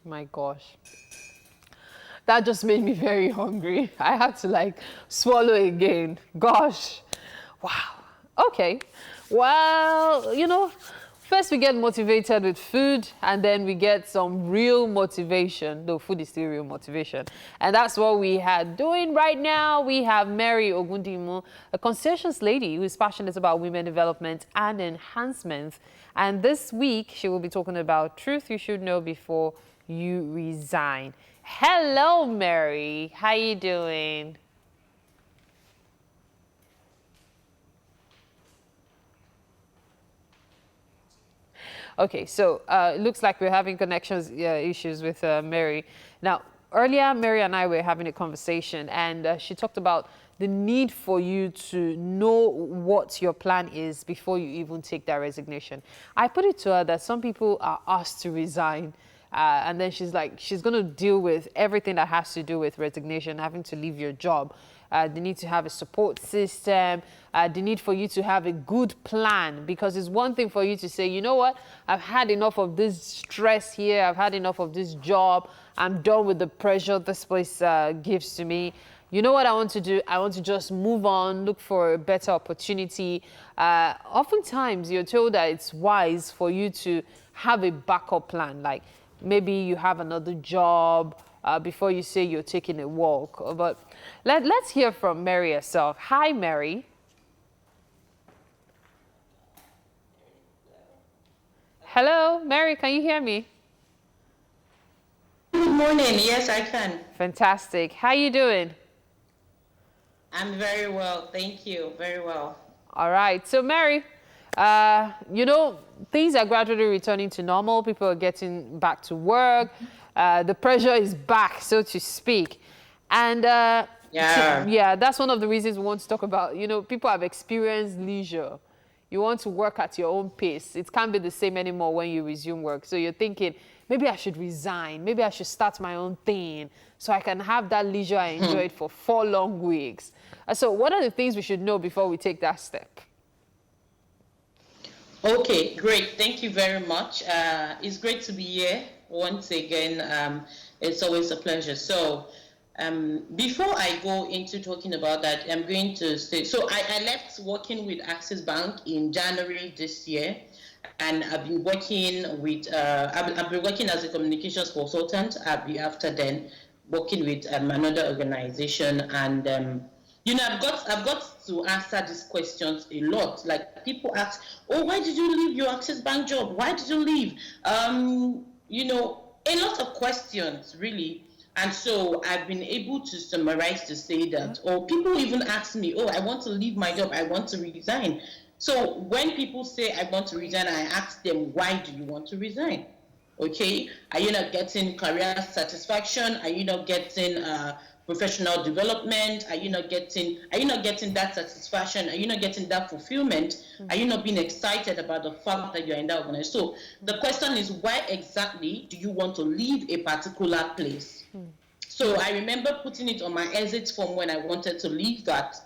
G: My gosh. That just made me very hungry. I had to like swallow again. Gosh. Wow. Okay. Well, you know, first we get motivated with food, and then we get some real motivation. Though food is still real motivation. And that's what we are doing right now. We have Mary Ogundimu, a conscientious lady who is passionate about women development and enhancement. And this week, she will be talking about truth you should know before you resign. Hello, Mary. How you doing? Okay, so it looks like we're having connections issues with Mary. Now, earlier, Mary and I were having a conversation, and she talked about the need for you to know what your plan is before you even take that resignation. I put it to her that some people are asked to resign, and then she's like, she's going to deal with everything that has to do with resignation, having to leave your job. The need to have a support system, the need for you to have a good plan, because it's one thing for you to say, you know what, I've had enough of this stress here, I've had enough of this job, I'm done with the pressure this place gives to me. You know what I want to do? I want to just move on, look for a better opportunity. Oftentimes, you're told that it's wise for you to have a backup plan, like maybe you have another job, before you say you're taking a walk. But let's hear from Mary herself. Hi, Mary. Hello, Mary, can you hear me?
I: Good morning. Yes, I can.
G: Fantastic. How you doing?
I: I'm very well. Thank you. Very well.
G: All right. So, Mary, you know, things are gradually returning to normal. People are getting back to work. The pressure is back, so to speak. And yeah, that's one of the reasons we want to talk about. You know, people have experienced leisure. You want to work at your own pace. It can't be the same anymore when you resume work. So you're thinking, maybe I should resign. Maybe I should start my own thing so I can have that leisure I enjoyed for 4 long weeks. So what are the things we should know before we take that step?
I: Okay, great. Thank you very much. It's great to be here once again. It's always a pleasure. So before I go into talking about that, I'm going to say, so I left working with Access Bank in January this year, and I've been working with, I've been working as a communications consultant. I'll be after then working with another organization, and you know, I've got to answer these questions a lot. Like, people ask, oh, why did you leave your Access Bank job? Why did you leave? You know, a lot of questions, really. And so I've been able to summarize to say that, or people even ask me, oh, I want to leave my job, I want to resign. So when people say I want to resign, I ask them, why do you want to resign? Okay, are you not getting career satisfaction? Are you not getting professional development? Are you not getting that satisfaction? Are you not getting that fulfillment? Are you not being excited about the fact that you're in that organization? So the question is, why exactly do you want to leave a particular place? So I remember putting it on my exit form when I wanted to leave, that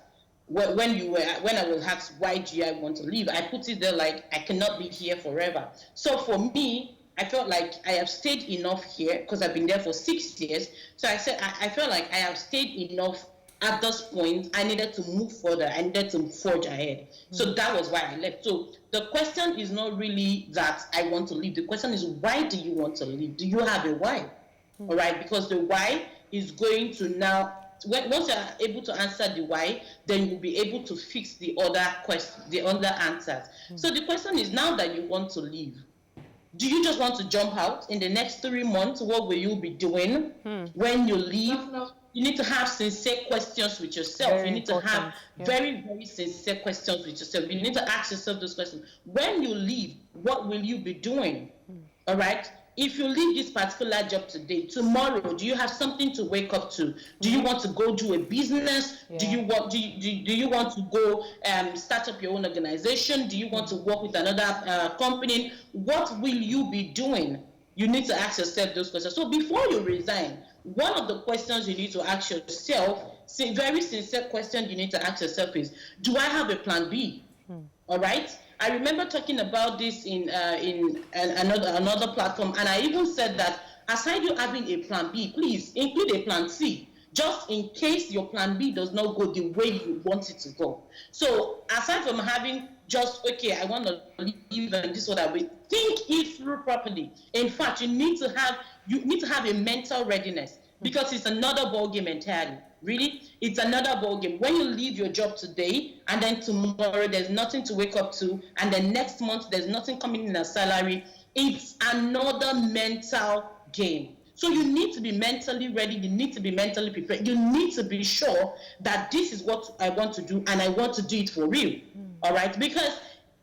I: when I was asked, why do I want to leave? I put it there like, I cannot be here forever. So for me, I felt like I have stayed enough here, because I've been there for 6 years. So I said, I felt like I have stayed enough at this point. I needed to move further. I needed to forge ahead. So that was why I left. So the question is not really that I want to leave. The question is, why do you want to leave? Do you have a why? All right, because the why is going to now, once you are able to answer the why, then you'll be able to fix the other questions, the other answers. So the question is, now that you want to leave, do you just want to jump out in the next 3 months? What will you be doing when you leave? You need to have sincere questions with yourself. You need to have very, very sincere questions with yourself. You need to ask yourself those questions. When you leave, what will you be doing? All right? If you leave this particular job today, tomorrow, do you have something to wake up to? Do you want to go do a business? Do you want do you want to go start up your own organization? Do you want to work with another company? What will you be doing? You need to ask yourself those questions. So before you resign, one of the questions you need to ask yourself, very sincere question you need to ask yourself is, do I have a plan B? All right? I remember talking about this in another platform, and I even said that aside you having a plan B, please include a plan C, just in case your plan B does not go the way you want it to go. So aside from having just, okay, I want to leave and this is what I will, think it through properly. In fact, you need to have a mental readiness, because it's another ballgame entirely. Really, it's another ballgame. When you leave your job today and then tomorrow there's nothing to wake up to, and then next month there's nothing coming in as salary, it's another mental game. So you need to be mentally ready, you need to be mentally prepared, you need to be sure that this is what I want to do and I want to do it for real, all right? Because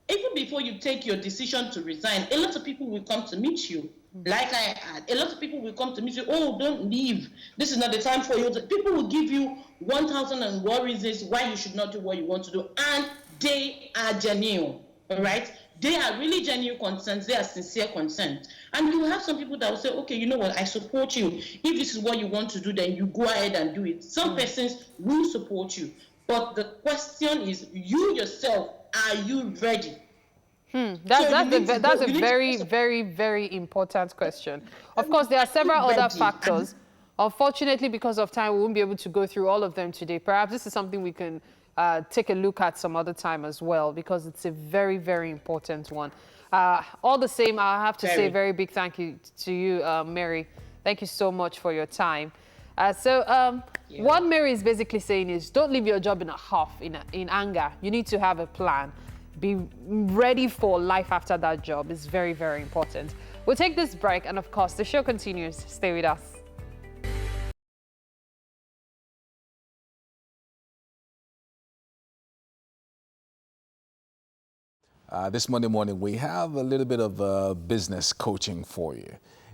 I: even before you take your decision to resign, a lot of people will come to meet you. Like I had, a lot of people will come to meet you, oh, don't leave, this is not the time for you. People will give you 1,001 reasons why you should not do what you want to do, and they are genuine, all right? They are really genuine concerns, they are sincere concerns. And you have some people that will say, okay, you know what, I support you. If this is what you want to do, then you go ahead and do it. Some persons will support you. But the question is, you yourself, are you ready?
G: That's a very, very, very important question. Of course, there are several other factors. Unfortunately, because of time, we won't be able to go through all of them today. Perhaps this is something we can take a look at some other time as well, because it's a very, very important one. All the same, I have to say a very big thank you to you, Mary. Thank you so much for your time. What Mary is basically saying is, don't leave your job in a huff, in anger. You need to have a plan. Be ready for life after that job. It's very, very important. We'll take this break, and of course, the show continues. Stay with us.
B: This Monday morning, we have a little bit of business coaching for you.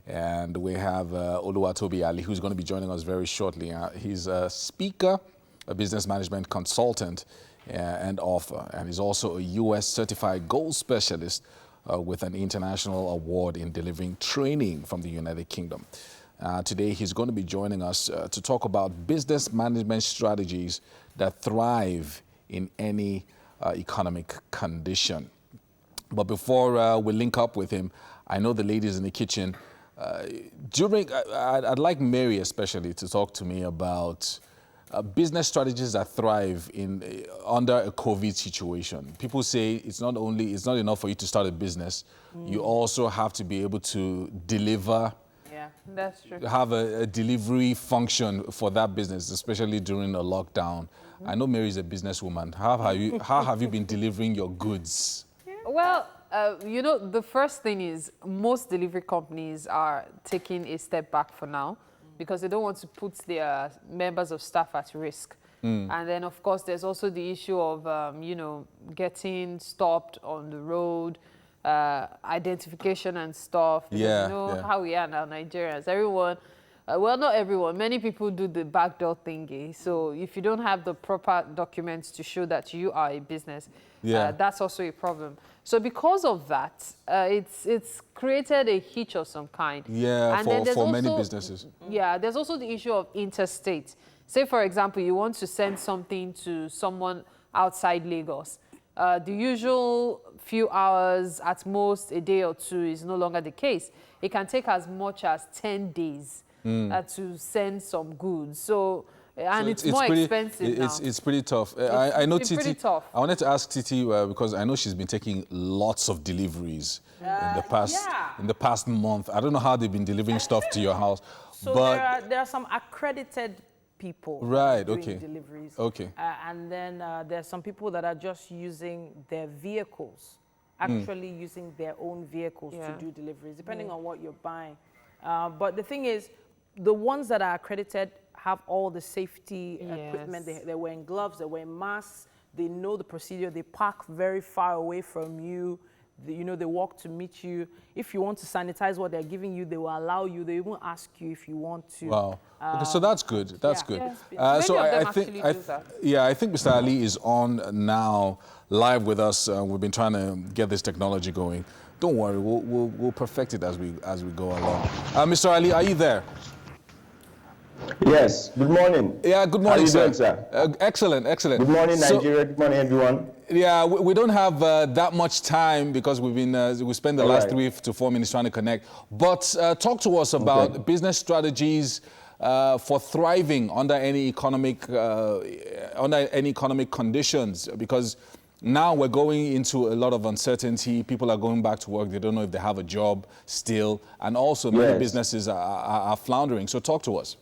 B: And we have Oluwatobi Ali, who's going to be joining us very shortly. He's a speaker, a business management consultant, and author. And he's also a U.S. certified gold specialist with an international award in delivering training from the United Kingdom. Today, he's going to be joining us to talk about business management strategies that thrive in any economic condition. But before we link up with him, I know the ladies in the kitchen, I'd like Mary especially to talk to me about business strategies that thrive under a COVID situation. People say it's not enough for you to start a business. You also have to be able to deliver.
G: Yeah, that's true.
B: Have a delivery function for that business, especially during a lockdown. I know Mary is a businesswoman. How have you been delivering your goods?
G: Well, you know, the first thing is most delivery companies are taking a step back for now, because they don't want to put their members of staff at risk. And then, of course, there's also the issue of, you know, getting stopped on the road, identification and stuff. Because you know how we are now, Nigerians. Everyone, well, not everyone, many people do the backdoor thingy. So if you don't have the proper documents to show that you are a business, that's also a problem. So because of that, it's created a hitch of some kind.
B: Yeah,
G: and
B: for many businesses.
G: Yeah, there's also the issue of interstate. Say, for example, you want to send something to someone outside Lagos. The usual few hours, at most a day or two, is no longer the case. It can take as much as 10 days to send some goods. So, and it's more expensive now.
B: It's pretty tough. I know Titi.
G: Pretty tough.
B: I wanted to ask Titi because I know she's been taking lots of deliveries in the past month. I don't know how they've been delivering stuff to your house.
A: So
B: but
A: there are some accredited people doing deliveries.
B: Okay.
A: And then there are some people that are just using their vehicles, actually using their own vehicles to do deliveries, depending on what you're buying. But the thing is, the ones that are accredited have all the safety equipment. They're wearing gloves, they're wearing masks, they know the procedure, they park very far away from you. You know, they walk to meet you. If you want to sanitize what they're giving you, they will allow you. They won't ask you if you want to.
B: Wow. Okay, so that's good. That's good.
G: So I think
B: Mr. Ali is on now, live with us. We've been trying to get this technology going. Don't worry, we'll perfect it as we go along. Mr. Ali, are you there?
J: Yes, good morning.
B: Yeah, good morning,
J: How are you
B: sir.
J: Doing, sir?
B: Excellent, excellent.
J: Good morning,
B: So,
J: Nigeria. Good morning, everyone.
B: yeah, we don't have that much time because we spent the last 3 to 4 minutes trying to connect. But talk to us about business strategies for thriving under any economic conditions, because now we're going into a lot of uncertainty. People are going back to work. They don't know if they have a job still. And also many businesses are floundering. So talk to us.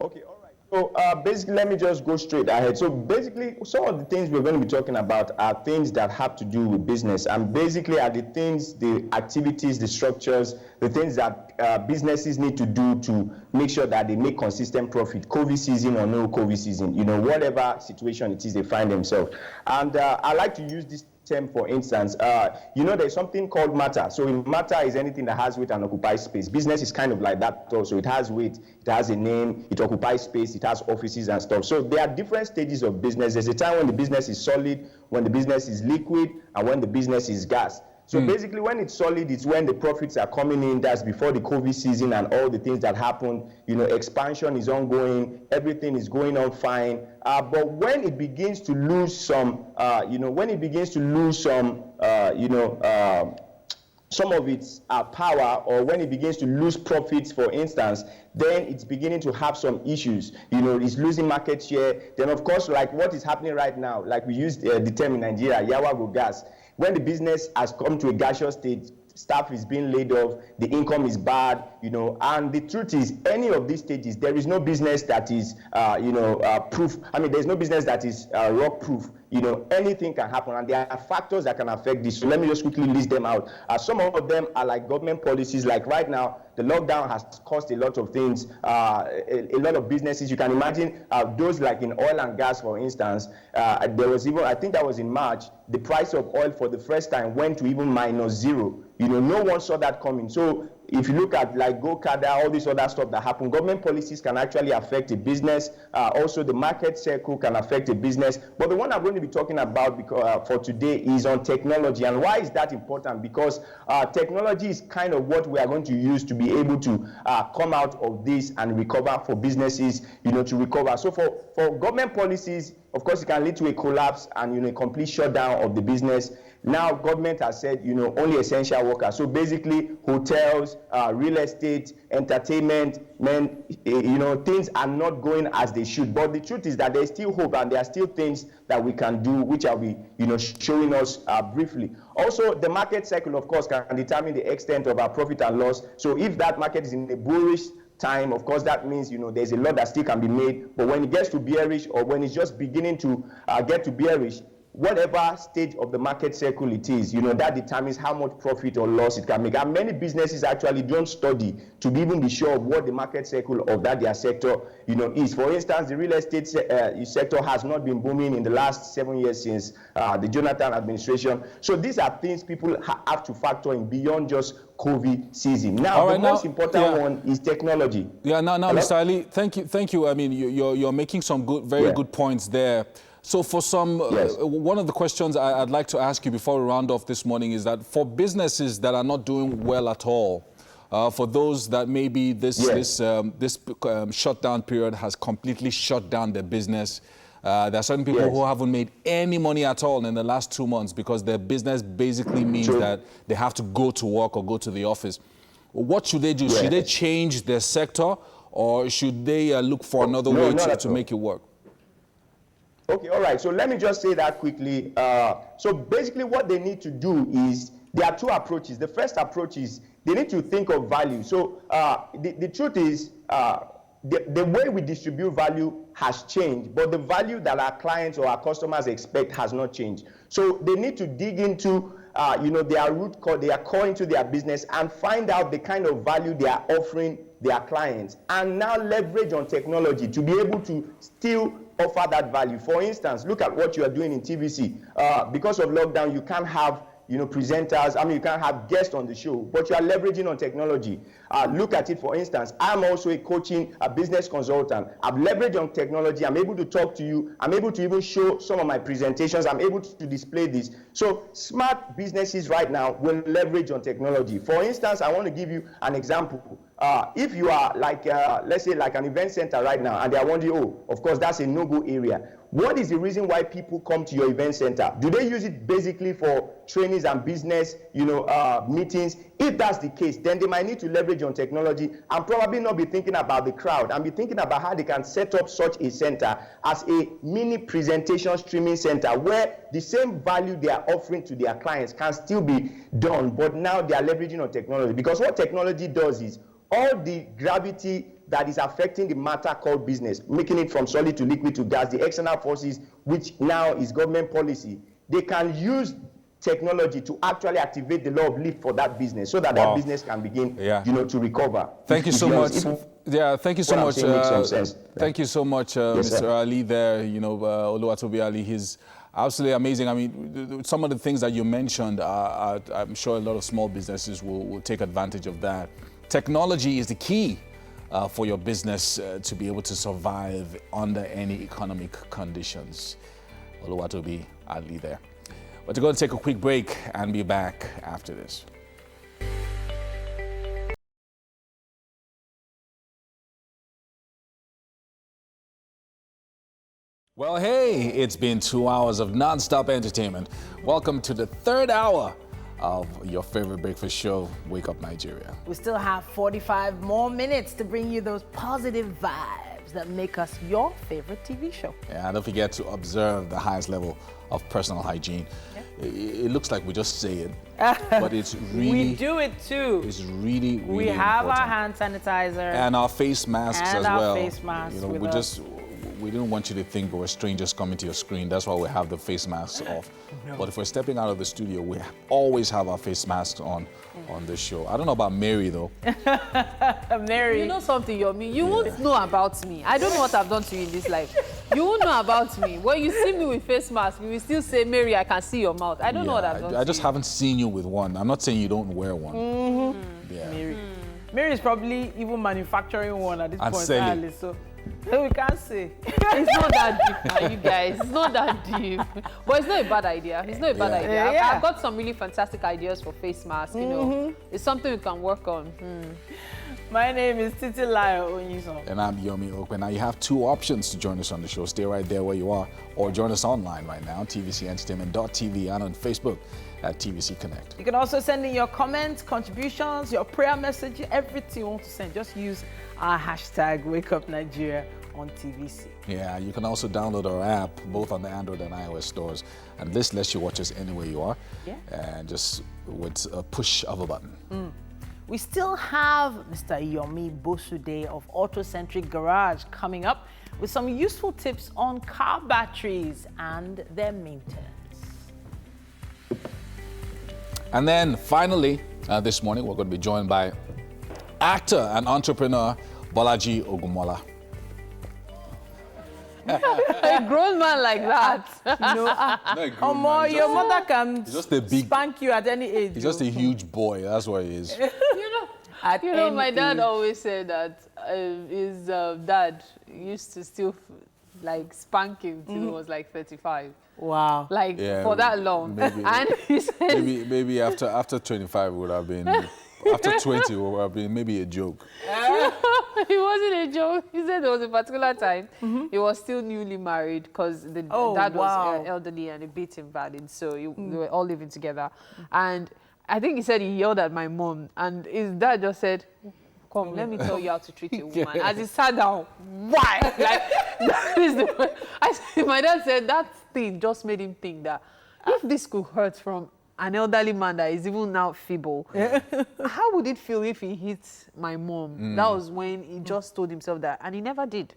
J: Okay, all right. So basically, let me just go straight ahead. So basically, some of the things we're going to be talking about are things that have to do with business, and basically are the things, the activities, the structures, the things that businesses need to do to make sure that they make consistent profit, COVID season or no COVID season, you know, whatever situation it is they find themselves. And I like to use this term, for instance, you know, there's something called matter. So matter is anything that has weight and occupies space. Business is kind of like that also. It has weight, it has a name, it occupies space, it has offices and stuff. So there are different stages of business. There's a time when the business is solid, when the business is liquid, and when the business is gas. So basically, when it's solid, it's when the profits are coming in. That's before the COVID season and all the things that happened. You know, expansion is ongoing. Everything is going on fine. But when it begins to lose some, when it begins to lose some, some of its power, or when it begins to lose profits, for instance, then it's beginning to have some issues. You know, it's losing market share. Then, of course, like what is happening right now, like we used the term in Nigeria, Yawago gas. When the business has come to a gaseous state, staff is being laid off, the income is bad, you know, and the truth is, any of these stages, there is no business that is, proof. I mean, there's no business that is rock proof. You know, anything can happen, and there are factors that can affect this. So let me just quickly list them out. Some of them are like government policies. Like right now, the lockdown has cost a lot of things, a lot of businesses. You can imagine those like in oil and gas, for instance. There was even, I think that was in March, the price of oil for the first time went to even -0. You know, no one saw that coming. So if you look at like Govt, all this other stuff that happened, government policies can actually affect a business. Also, the market cycle can affect a business. But the one I'm going to be talking about for today is on technology. And why is that important? Because technology is kind of what we are going to use to be able to come out of this and recover for businesses, you know, to recover. So for government policies, of course, it can lead to a collapse and, you know, a complete shutdown of the business. Now, government has said, you know, only essential workers. So basically, hotels, real estate, entertainment, you know, things are not going as they should. But the truth is that there's still hope, and there are still things that we can do, which I'll be, you know, showing us briefly. Also, the market cycle, of course, can determine the extent of our profit and loss. So if that market is in a bullish time, of course, that means, you know, there's a lot that still can be made. But when it gets to bearish, or when it's just beginning to get to bearish, whatever stage of the market cycle it is, you know, that determines how much profit or loss it can make. And many businesses actually don't study to even be sure of what the market cycle of that their sector, you know, is. For instance, the real estate sector has not been booming in the last 7 years since the Jonathan administration. So these are things people have to factor in beyond just COVID season. Now, the most important one is technology.
B: Yeah, now, Mr. Ali, thank you. I mean, you're making some very good points there. So for some, one of the questions I'd like to ask you before we round off this morning is that for businesses that are not doing well at all, for those that maybe this shutdown period has completely shut down their business, there are certain people who haven't made any money at all in the last 2 months because their business basically means that they have to go to work or go to the office. What should they do? Should they change their sector, or should they look for another way to make it work?
J: Okay, all right. So let me just say that quickly. So basically what they need to do is, there are two approaches. The first approach is they need to think of value. So the truth is, the way we distribute value has changed, but the value that our clients or our customers expect has not changed. So they need to dig into their root cause, their core into their business, and find out the kind of value they are offering their clients, and now leverage on technology to be able to still offer that value. For instance, look at what you are doing in TVC. Because of lockdown, you can't have presenters. I mean, you can't have guests on the show, but you are leveraging on technology. Look at it, for instance. I'm also a business consultant. I've leveraged on technology. I'm able to talk to you. I'm able to even show some of my presentations. I'm able to display this. So smart businesses right now will leverage on technology. For instance, I want to give you an example. if you are like, let's say like an event center right now, and they are wondering, oh, of course, that's a no-go area. What is the reason why people come to your event center? Do they use it basically for trainings and business, meetings? If that's the case, then they might need to leverage on technology and probably not be thinking about the crowd and be thinking about how they can set up such a center as a mini presentation streaming center where the same value they are offering to their clients can still be done, but now they are leveraging on technology. Because what technology does is all the gravity that is affecting the matter called business, making it from solid to liquid to gas, the external forces, which now is government policy, they can use technology to actually activate the law of lift for that business so that that business can begin, to recover.
B: Thank you so much. Thank you so much. Thank you so much, Mr. Ali there, Oluwatobi Ali. He's absolutely amazing. I mean, some of the things that you mentioned, I'm sure a lot of small businesses will take advantage of that. Technology is the key for your business to be able to survive under any economic conditions. Oluwatobi Ali there. But we're going to take a quick break and be back after this. Well, hey, it's been 2 hours of non-stop entertainment. Welcome to the third hour of your favorite breakfast show, Wake Up Nigeria.
A: We still have 45 more minutes to bring you those positive vibes that make us your favorite TV show.
B: Yeah, don't forget to observe the highest level of personal hygiene. Yeah. It looks like we just say it, but it's really...
A: We do it too.
B: It's really, really
A: We have
B: important.
A: our hand sanitizer.
B: And our face masks as well.
A: Face masks
B: we didn't want you to think we were strangers coming to your screen. That's why we have the face masks off. No. But if we're stepping out of the studio, we always have our face masks on this show. I don't know about Mary, though.
G: Mary. You know something, Yomi? You won't know about me. I don't know what I've done to you in this life. You won't know about me. When you see me with face mask, you will still say, Mary, I can see your mouth. I don't know what I've done to you.
B: I just haven't seen you with one. I'm not saying you don't wear one. Yeah.
A: Mary. Mary is probably even manufacturing one at this point.
B: Selling.
A: So we can't say.
G: It's not that deep, you guys. It's not that deep. But it's not a bad idea. It's not a bad idea. I've got some really fantastic ideas for face masks. You know, it's something we can work on.
A: My name is Titilayo Onyison.
B: And I'm Yomi Okwe. Now you have two options to join us on the show. Stay right there where you are, or join us online right now, tvcentertainment.tv, and on Facebook at TVC Connect.
A: You can also send in your comments, contributions, your prayer message, everything you want to send. Just use our hashtag #WakeUpNigeria on TVC.
B: Yeah, you can also download our app, both on the Android and iOS stores. And this lets you watch us anywhere you are, and just with a push of a button.
A: We still have Mr. Yomi Bosude of Autocentric Garage coming up with some useful tips on car batteries and their maintenance.
B: And then finally, this morning, we're going to be joined by actor and entrepreneur Bolaji Ogumola.
G: A grown man like that.
A: Your mother can spank you at any age.
B: He's just a huge boy. That's what he is.
G: My dad always said that his dad used to still spank him till he was like 35.
A: Wow.
G: For that long.
B: Maybe,
G: and he said,
B: maybe after 25 would have been, after 20 would have been maybe a joke.
G: It wasn't a joke. He said there was a particular time he was still newly married because the dad was elderly and a bit invalid. So they were all living together. And I think he said he yelled at my mom, and his dad just said, "Come, let me tell you how to treat a woman." As he sat down, why? That is my dad said that thing just made him think that if this could hurt from an elderly man that is even now feeble, how would it feel if he hits my mom? That was when he just told himself that, and he never did.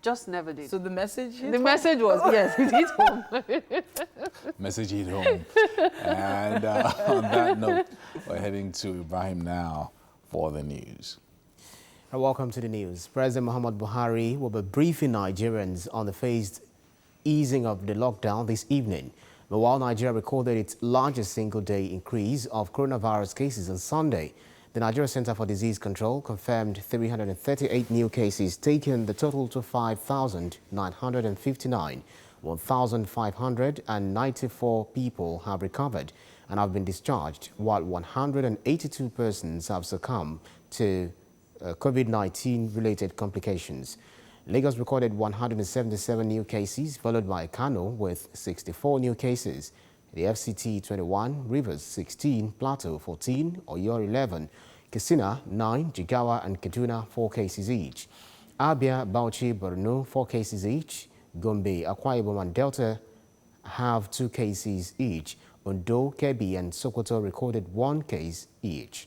G: Just never did.
A: So the message hit
G: The
A: home?
G: message was, yes, it hit home.
B: Message hit home. And on that note, we're heading to Ibrahim now for the news.
H: Welcome to the news. President Muhammad Buhari will be briefing Nigerians on the phased easing of the lockdown this evening. But while Nigeria recorded its largest single-day increase of coronavirus cases on Sunday, the Nigeria Center for Disease Control confirmed 338 new cases, taking the total to 5,959. 1,594 people have recovered and have been discharged, while 182 persons have succumbed to COVID-19 related complications. Lagos recorded 177 new cases, followed by Kano with 64 new cases. The FCT 21, Rivers 16, Plateau 14, Oyo 11, Katsina 9, Jigawa and Kaduna 4 cases each. Abia, Bauchi, Borno 4 cases each. Gombe, Akwa Ibom and Delta have 2 cases each. Ondo, Kebbi and Sokoto recorded 1 case each.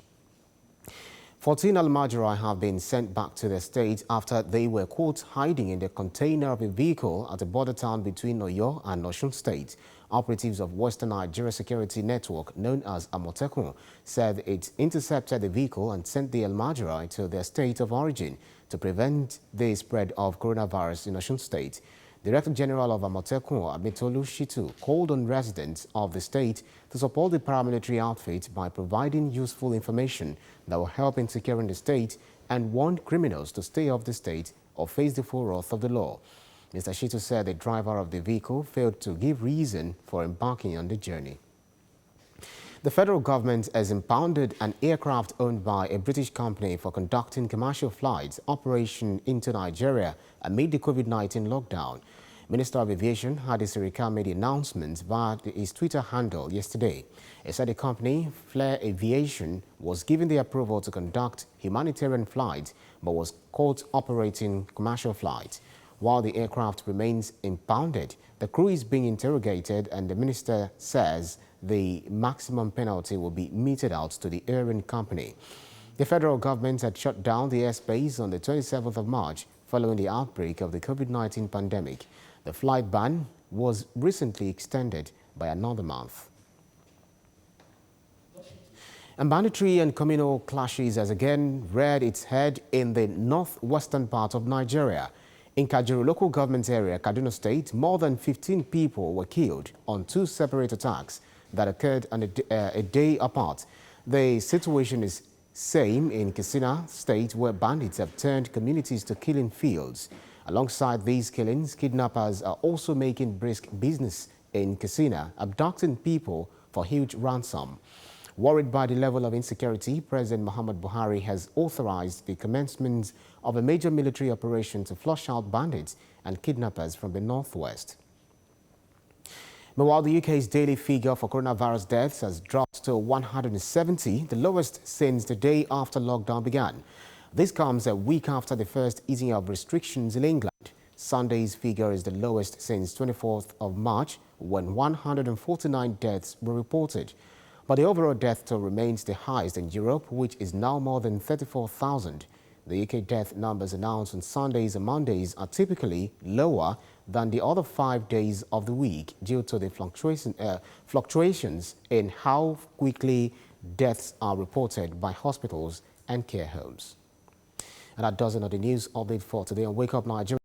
H: 14 Almajirai have been sent back to their state after they were caught hiding in the container of a vehicle at the border town between Oyo and Osun State. Operatives of Western Nigeria Security Network, known as Amotekun, said it intercepted the vehicle and sent the Almajirai to their state of origin to prevent the spread of coronavirus in Osun State. Director General of Amotekun, Amitolu Shitu, called on residents of the state to support the paramilitary outfit by providing useful information that will help in securing the state and warned criminals to stay off the state or face the full wrath of the law. Mr. Shitu said the driver of the vehicle failed to give reason for embarking on the journey. The federal government has impounded an aircraft owned by a British company for conducting commercial flights operation into Nigeria amid the COVID-19 lockdown. Minister of Aviation Hadi Sirika made the announcement via his Twitter handle yesterday. He said the company, Flair Aviation, was given the approval to conduct humanitarian flights but was caught operating commercial flights. While the aircraft remains impounded, the crew is being interrogated and the minister says the maximum penalty will be meted out to the airing company. The federal government had shut down the airspace on the 27th of March following the outbreak of the COVID-19 pandemic. The flight ban was recently extended by another month. And banditry and communal clashes has again reared its head in the northwestern part of Nigeria. In Kajuru local government area, Kaduna State, more than 15 people were killed on 2 separate attacks that occurred on a day apart. The situation is same in Katsina State, where bandits have turned communities to killing fields. Alongside these killings, kidnappers are also making brisk business in Katsina, abducting people for huge ransom. Worried by the level of insecurity, President Muhammad Buhari has authorized the commencement of a major military operation to flush out bandits and kidnappers from the northwest. Meanwhile, the UK's daily figure for coronavirus deaths has dropped to 170, the lowest since the day after lockdown began. This comes a week after the first easing of restrictions in England. Sunday's figure is the lowest since 24th of March, when 149 deaths were reported. But the overall death toll remains the highest in Europe, which is now more than 34,000. The UK death numbers announced on Sundays and Mondays are typically lower than the other 5 days of the week due to the fluctuations in how quickly deaths are reported by hospitals and care homes. And that does another news update for today on Wake Up Nigeria.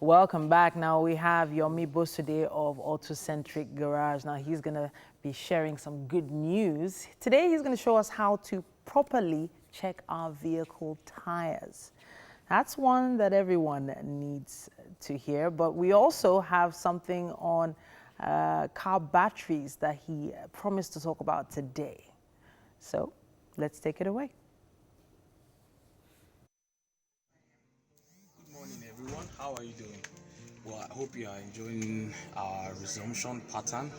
A: Welcome back. Now we have Yomi Bosude of Autocentric Garage. Now he's going to be sharing some good news. Today he's going to show us how to properly check our vehicle tires. That's one that everyone needs to hear, but we also have something on car batteries that he promised to talk about today. So let's take it away.
K: Good morning, everyone. How are you doing? Well, I hope you are enjoying our resumption pattern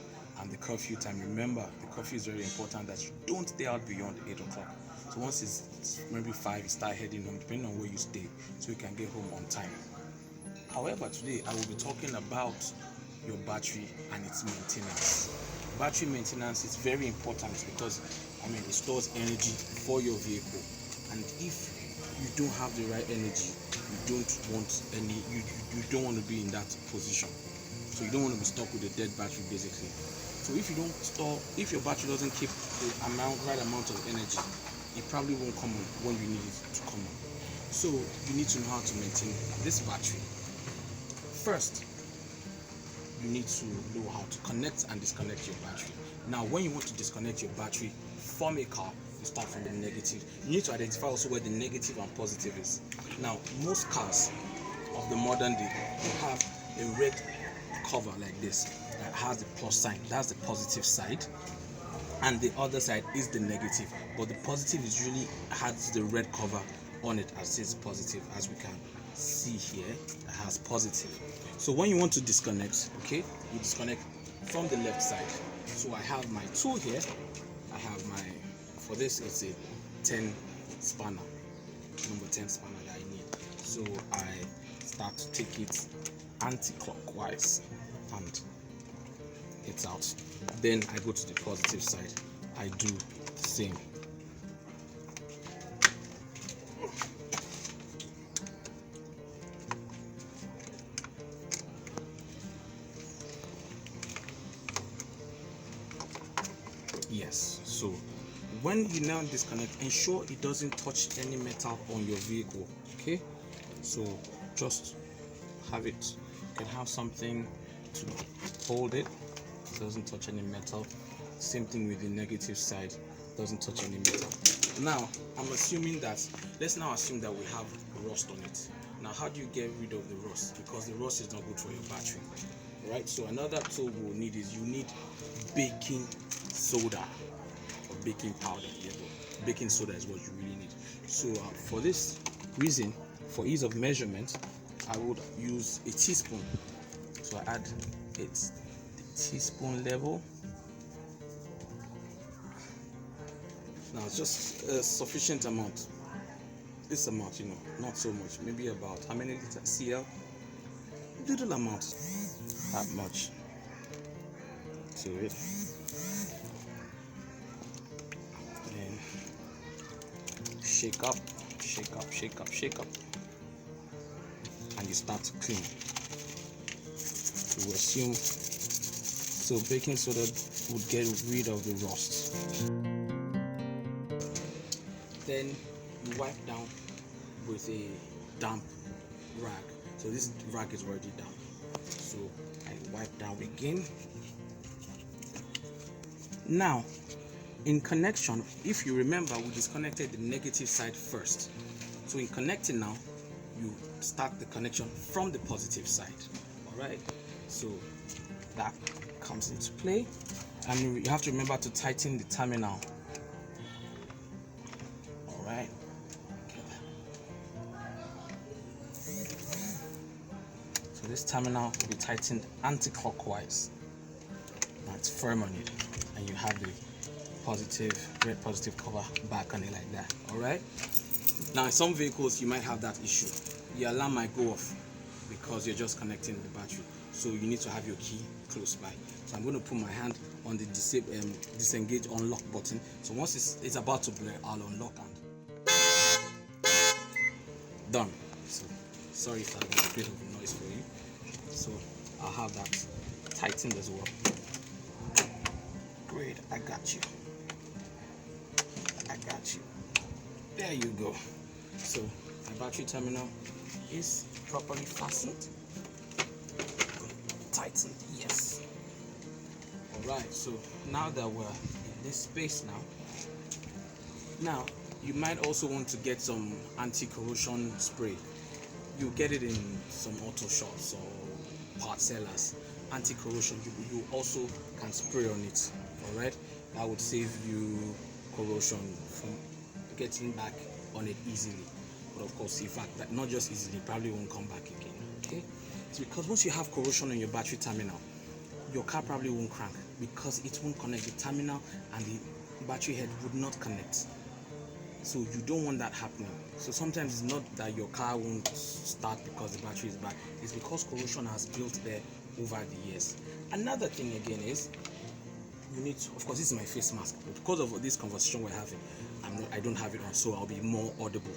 K: and the curfew time. Remember, the curfew is very important that you don't stay out beyond 8 o'clock. So once it's maybe 5, you start heading home, depending on where you stay, so you can get home on time. However, today I will be talking about your battery and its maintenance. Battery maintenance is very important because it stores energy for your vehicle, and if you don't have the right energy, you don't want to be in that position. So you don't want to be stuck with a dead battery, basically. So if your battery doesn't keep the right amount of energy, it probably won't come on when you need it to come on. So you need to know how to maintain this battery. First, you need to know how to connect and disconnect your battery. Now, when you want to disconnect your battery from a car, you start from the negative. You need to identify also where the negative and positive is. Now, most cars of the modern day, you have a red cover like this that has the plus sign. That's the positive side. and the other side is the negative, but the positive is usually has the red cover on it as it's positive, as we can see here. It has positive. So when you want to disconnect, okay, you disconnect from the left side. So I have my tool here. I have my, for this it's a 10 spanner, number 10 spanner that I need. So I start to take it anti-clockwise and it's out. Then I go to the positive side. I do the same. Yes, so when you now disconnect, ensure it doesn't touch any metal on your vehicle. Okay, so just have it, you can have something to hold it. It doesn't touch any metal. Same thing with the negative side, doesn't touch any metal. Now I'm assuming that, let's now assume that we have rust on it. Now how do you get rid of the rust? Because the rust is not good for your battery. Right, so another tool we'll need is, you need baking soda or baking powder. Yeah, but baking soda is what you really need. So for this reason, for ease of measurement, I would use a teaspoon. So I add it the teaspoon level. Now it's just a sufficient amount. This amount, you know, not so much. Maybe about how many liters? CL? Little amount. That much to it. Then shake up, shake up, shake up, shake up, and you start to clean. You assume, so baking soda would get rid of the rust. Then you wipe down with a damp rag. So this rag is already damp. So I wipe down again. Now, in connection, if you remember, we disconnected the negative side first. So in connecting now, you start the connection from the positive side. All right. So that comes into play, and you have to remember to tighten the terminal. All right. So this terminal will be tightened anti-clockwise. That's firm on it, and you have the positive, red positive cover back on it like that. All right. Now in some vehicles you might have that issue. Your alarm might go off because you're just connecting the battery. So you need to have your key close by. So I'm going to put my hand on the disengage unlock button. So once it's about to blur, I'll unlock and done. So sorry if that was a bit of a noise for you. So I'll have that tightened as well. Great, I got you. I got you. There you go. So my battery terminal is properly fastened. Tightened, yes. Alright, so now that we're in this space now you might also want to get some anti-corrosion spray. You get it in some auto shops or part sellers. Anti-corrosion, you also can spray on it. Alright, that would save you corrosion from getting back on it easily. But of course, in fact, that not just easily, probably won't come back again. Okay, it's because once you have corrosion on your battery terminal, your car probably won't crank because it won't connect. The terminal and the battery head would not connect. So you don't want that happening. So sometimes it's not that your car won't start because the battery is bad. It's because corrosion has built there over the years. Another thing again is, you need to, of course this is my face mask, but because of this conversation we're having, I don't have it on, so I'll be more audible.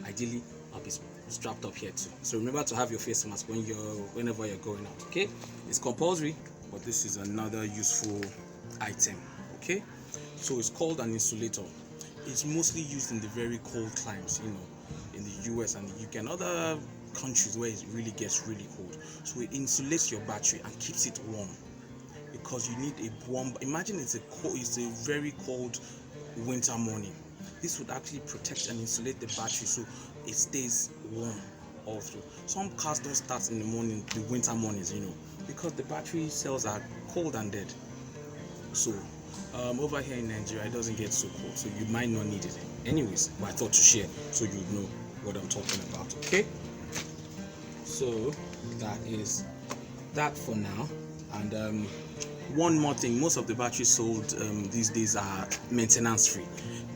K: Ideally, I'll be strapped up here too. So remember to have your face mask whenever you're going out. Okay, it's compulsory, but this is another useful item. Okay, so it's called an insulator. It's mostly used in the very cold climes, you know, in the US and the UK and other countries where it really gets really cold. So it insulates your battery and keeps it warm, because you need a warm. Imagine it's a very cold winter morning. This would actually protect and insulate the battery so it stays warm all through. Some cars don't start in the morning, the winter mornings, you know, because the battery cells are cold and dead. So Over here in Nigeria, it doesn't get so cold, so you might not need it. Anyways, but I thought to share so you know what I'm talking about, okay? So that is that for now. And one more thing, most of the batteries sold these days are maintenance free.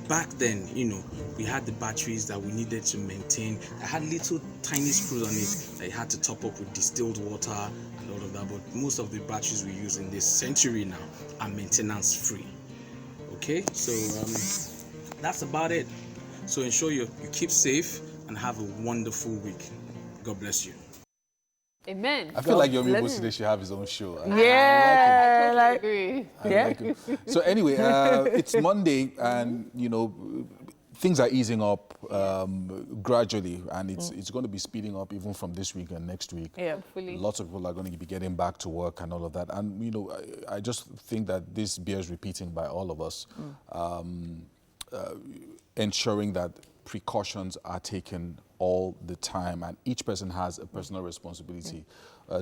K: Back then, you know, we had the batteries that we needed to maintain. I had little tiny screws on it that you had to top up with distilled water and all of that. But most of the batteries we use in this century now are maintenance free. Okay, so that's about it. So ensure you keep safe and have a wonderful week. God bless you.
G: Amen.
B: I feel like Yomi Boside should have his own show.
A: Yeah,
G: I agree.
B: Like it. So anyway, it's Monday, and you know things are easing up gradually, and it's going to be speeding up even from this week and next week.
A: Yeah,
G: hopefully.
B: Lots of people are going to be getting back to work and all of that, and you know I just think that this bears repeating by all of us, ensuring that precautions are taken all the time, and each person has a personal responsibility.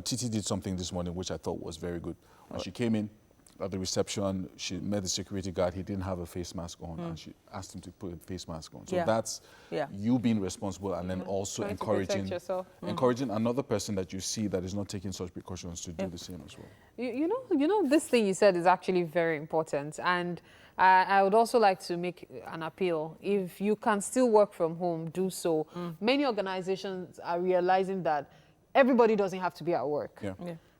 B: Titi did something this morning which I thought was very good. When she came in at the reception, she met the security guard. He didn't have a face mask on, and she asked him to put a face mask on. So that's you being responsible, and then also encouraging another person that you see that is not taking such precautions to do the same as well.
G: You know, this thing you said is actually very important, and I would also like to make an appeal. If you can still work from home, do so. Many organizations are realizing that everybody doesn't have to be at work.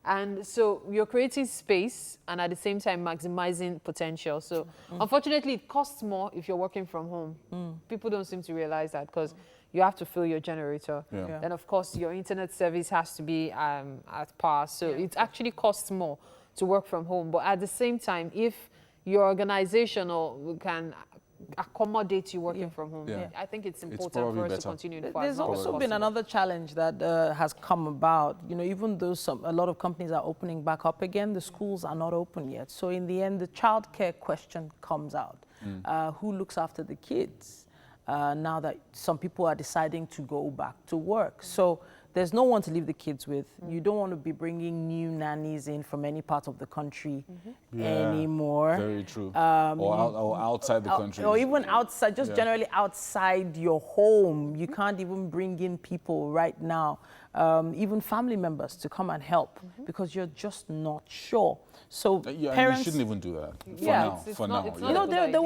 G: And so you're creating space and at the same time maximizing potential. So unfortunately, it costs more if you're working from home. People don't seem to realize that because you have to fill your generator. Then, of course, your internet service has to be at par. So it actually costs more to work from home. But at the same time, if your organization can accommodate you working from home, I think it's important for us to continue.
A: There's also been another challenge that has come about. You know, even though a lot of companies are opening back up again, the schools are not open yet. So in the end, the childcare question comes out. Who looks after the kids now that some people are deciding to go back to work? So there's no one to leave the kids with. You don't want to be bringing new nannies in from any part of the country anymore.
B: Very true. Or outside the country.
A: Or even outside, just generally outside your home. You can't even bring in people right now, even family members to come and help because you're just not sure. So parents,
B: you shouldn't even do that. For now.
A: You know, there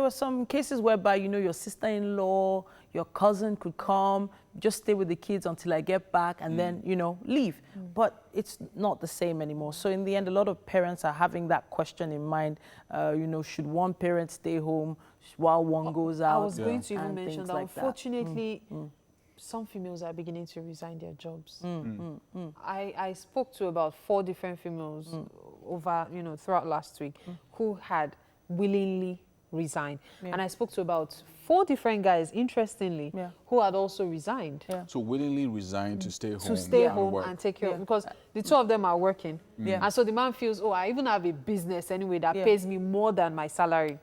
A: were some cases whereby, you know, your sister-in-law, your cousin could come, just stay with the kids until I get back, and then, you know, leave. But it's not the same anymore. So in the end, a lot of parents are having that question in mind. You know, should one parent stay home while one goes out?
G: I was going to even mention that, unfortunately, some females are beginning to resign their jobs. I spoke to about 4 different females over, you know, throughout last week who had willingly resigned. And I spoke to about 4 different guys, interestingly, who had also resigned.
B: So willingly resigned to stay home.
G: To stay home and take care of, because the 2 of them are working. And so the man feels, oh, I even have a business anyway that pays me more than my salary.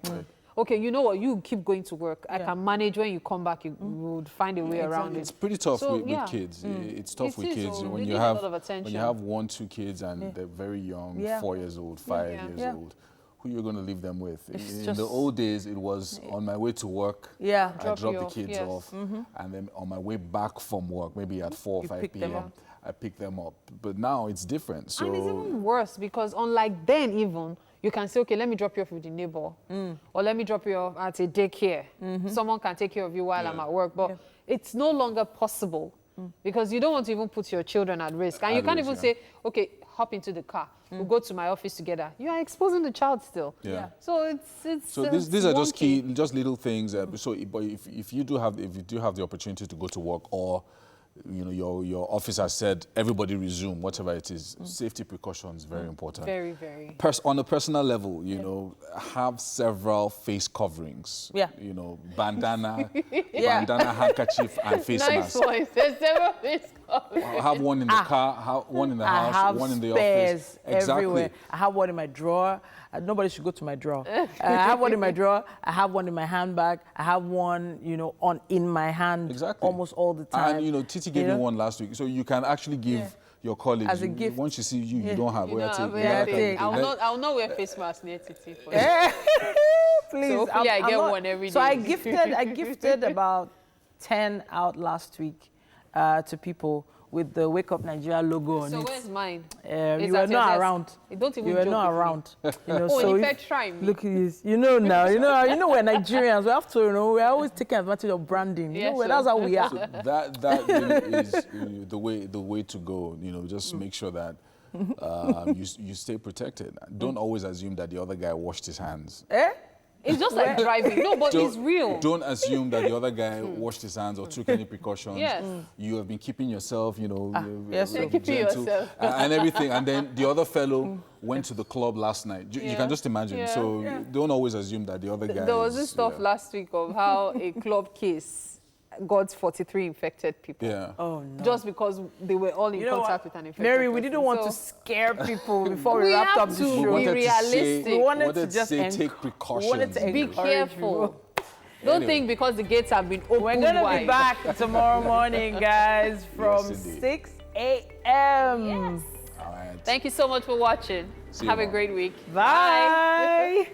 G: Okay, you know what, you keep going to work. I can manage. When you come back, you would find a way around it.
B: It's pretty tough with kids. It's tough with kids. When you have 1, 2 kids and they're very young, 4 years old, 5 years old, who you're going to leave them with? In the old days, it was on my way to work, I dropped the kids off, and then on my way back from work, maybe at 4 or 5 p.m., I pick them up. But now it's different. So
G: and it's even worse because unlike then even, you can say, okay, let me drop you off with the neighbor, or let me drop you off at a daycare. Someone can take care of you while I'm at work, but it's no longer possible because you don't want to even put your children at risk. And you can't even say, okay, hop into the car. We'll go to my office together. You are exposing the child still. So
B: these are just little things. So, but if you do have the opportunity to go to work, or you know your officer said everybody resume, whatever it is, safety precautions very important.
G: Very, very.
B: On a personal level, you know, have several face coverings. You know, bandana, handkerchief, and face mask.
G: Nice one. There's several face coverings.
B: Have one in the car, one in the house, one in the office.
A: Everywhere. I have one in my drawer. Nobody should go to my drawer. I have one in my drawer. I have one in my handbag. I have one, you know, in my hand almost all the time.
B: And, you know, Titi gave me one last week. So you can actually give your colleagues.
A: As a gift.
B: Once you see you, you don't have.
G: You
B: Where
G: know,
B: I take,
G: I
B: take.
G: will not wear face mask near Titi for you.
A: Please.
G: So hopefully I get one every day.
A: So I gifted about 10 out last week to people with the Wake Up Nigeria logo on it.
G: So where's mine?
A: You were not around.
G: Don't even
A: You were
G: joke
A: not
G: with me.
A: around. You know,
G: Oh,
A: so
G: in fact, try me.
A: look at this. You know now. You know we're Nigerians. We have to. You know, we're always taking advantage of branding. You
G: Yeah,
A: know,
G: sure.
A: that's how we are.
B: So that really is the way to go. You know, just make sure that you stay protected. Don't always assume that the other guy washed his hands.
G: It's just like driving. No, but it's real.
B: Don't assume that the other guy washed his hands or took any precautions.
G: Yes.
B: You have been keeping yourself, you know,
A: yes,
G: you're keeping
B: gentle,
G: yourself.
B: and everything. And then the other fellow went to the club last night. You can just imagine.
G: Yeah.
B: So don't always assume that the other guy
G: There was this stuff last week of how a club case got 43 infected people.
B: Yeah.
A: Oh no.
G: Just because they were all in contact with an infected
A: Mary, we
G: person.
A: didn't want to scare people before we wrapped up the
G: have to
A: show.
G: be realistic.
A: We wanted to just
B: take precautions.
A: We wanted to
G: Be
A: encourage
G: careful.
A: people.
G: Don't think because the gates have been opened
A: We're going to
G: wide.
A: be back tomorrow morning, guys, from
B: Yes, indeed.
A: 6 a.m.
G: Yes.
B: All right.
G: Thank you so much for watching.
B: See you
G: Have a
B: tomorrow.
G: great week.
A: Bye.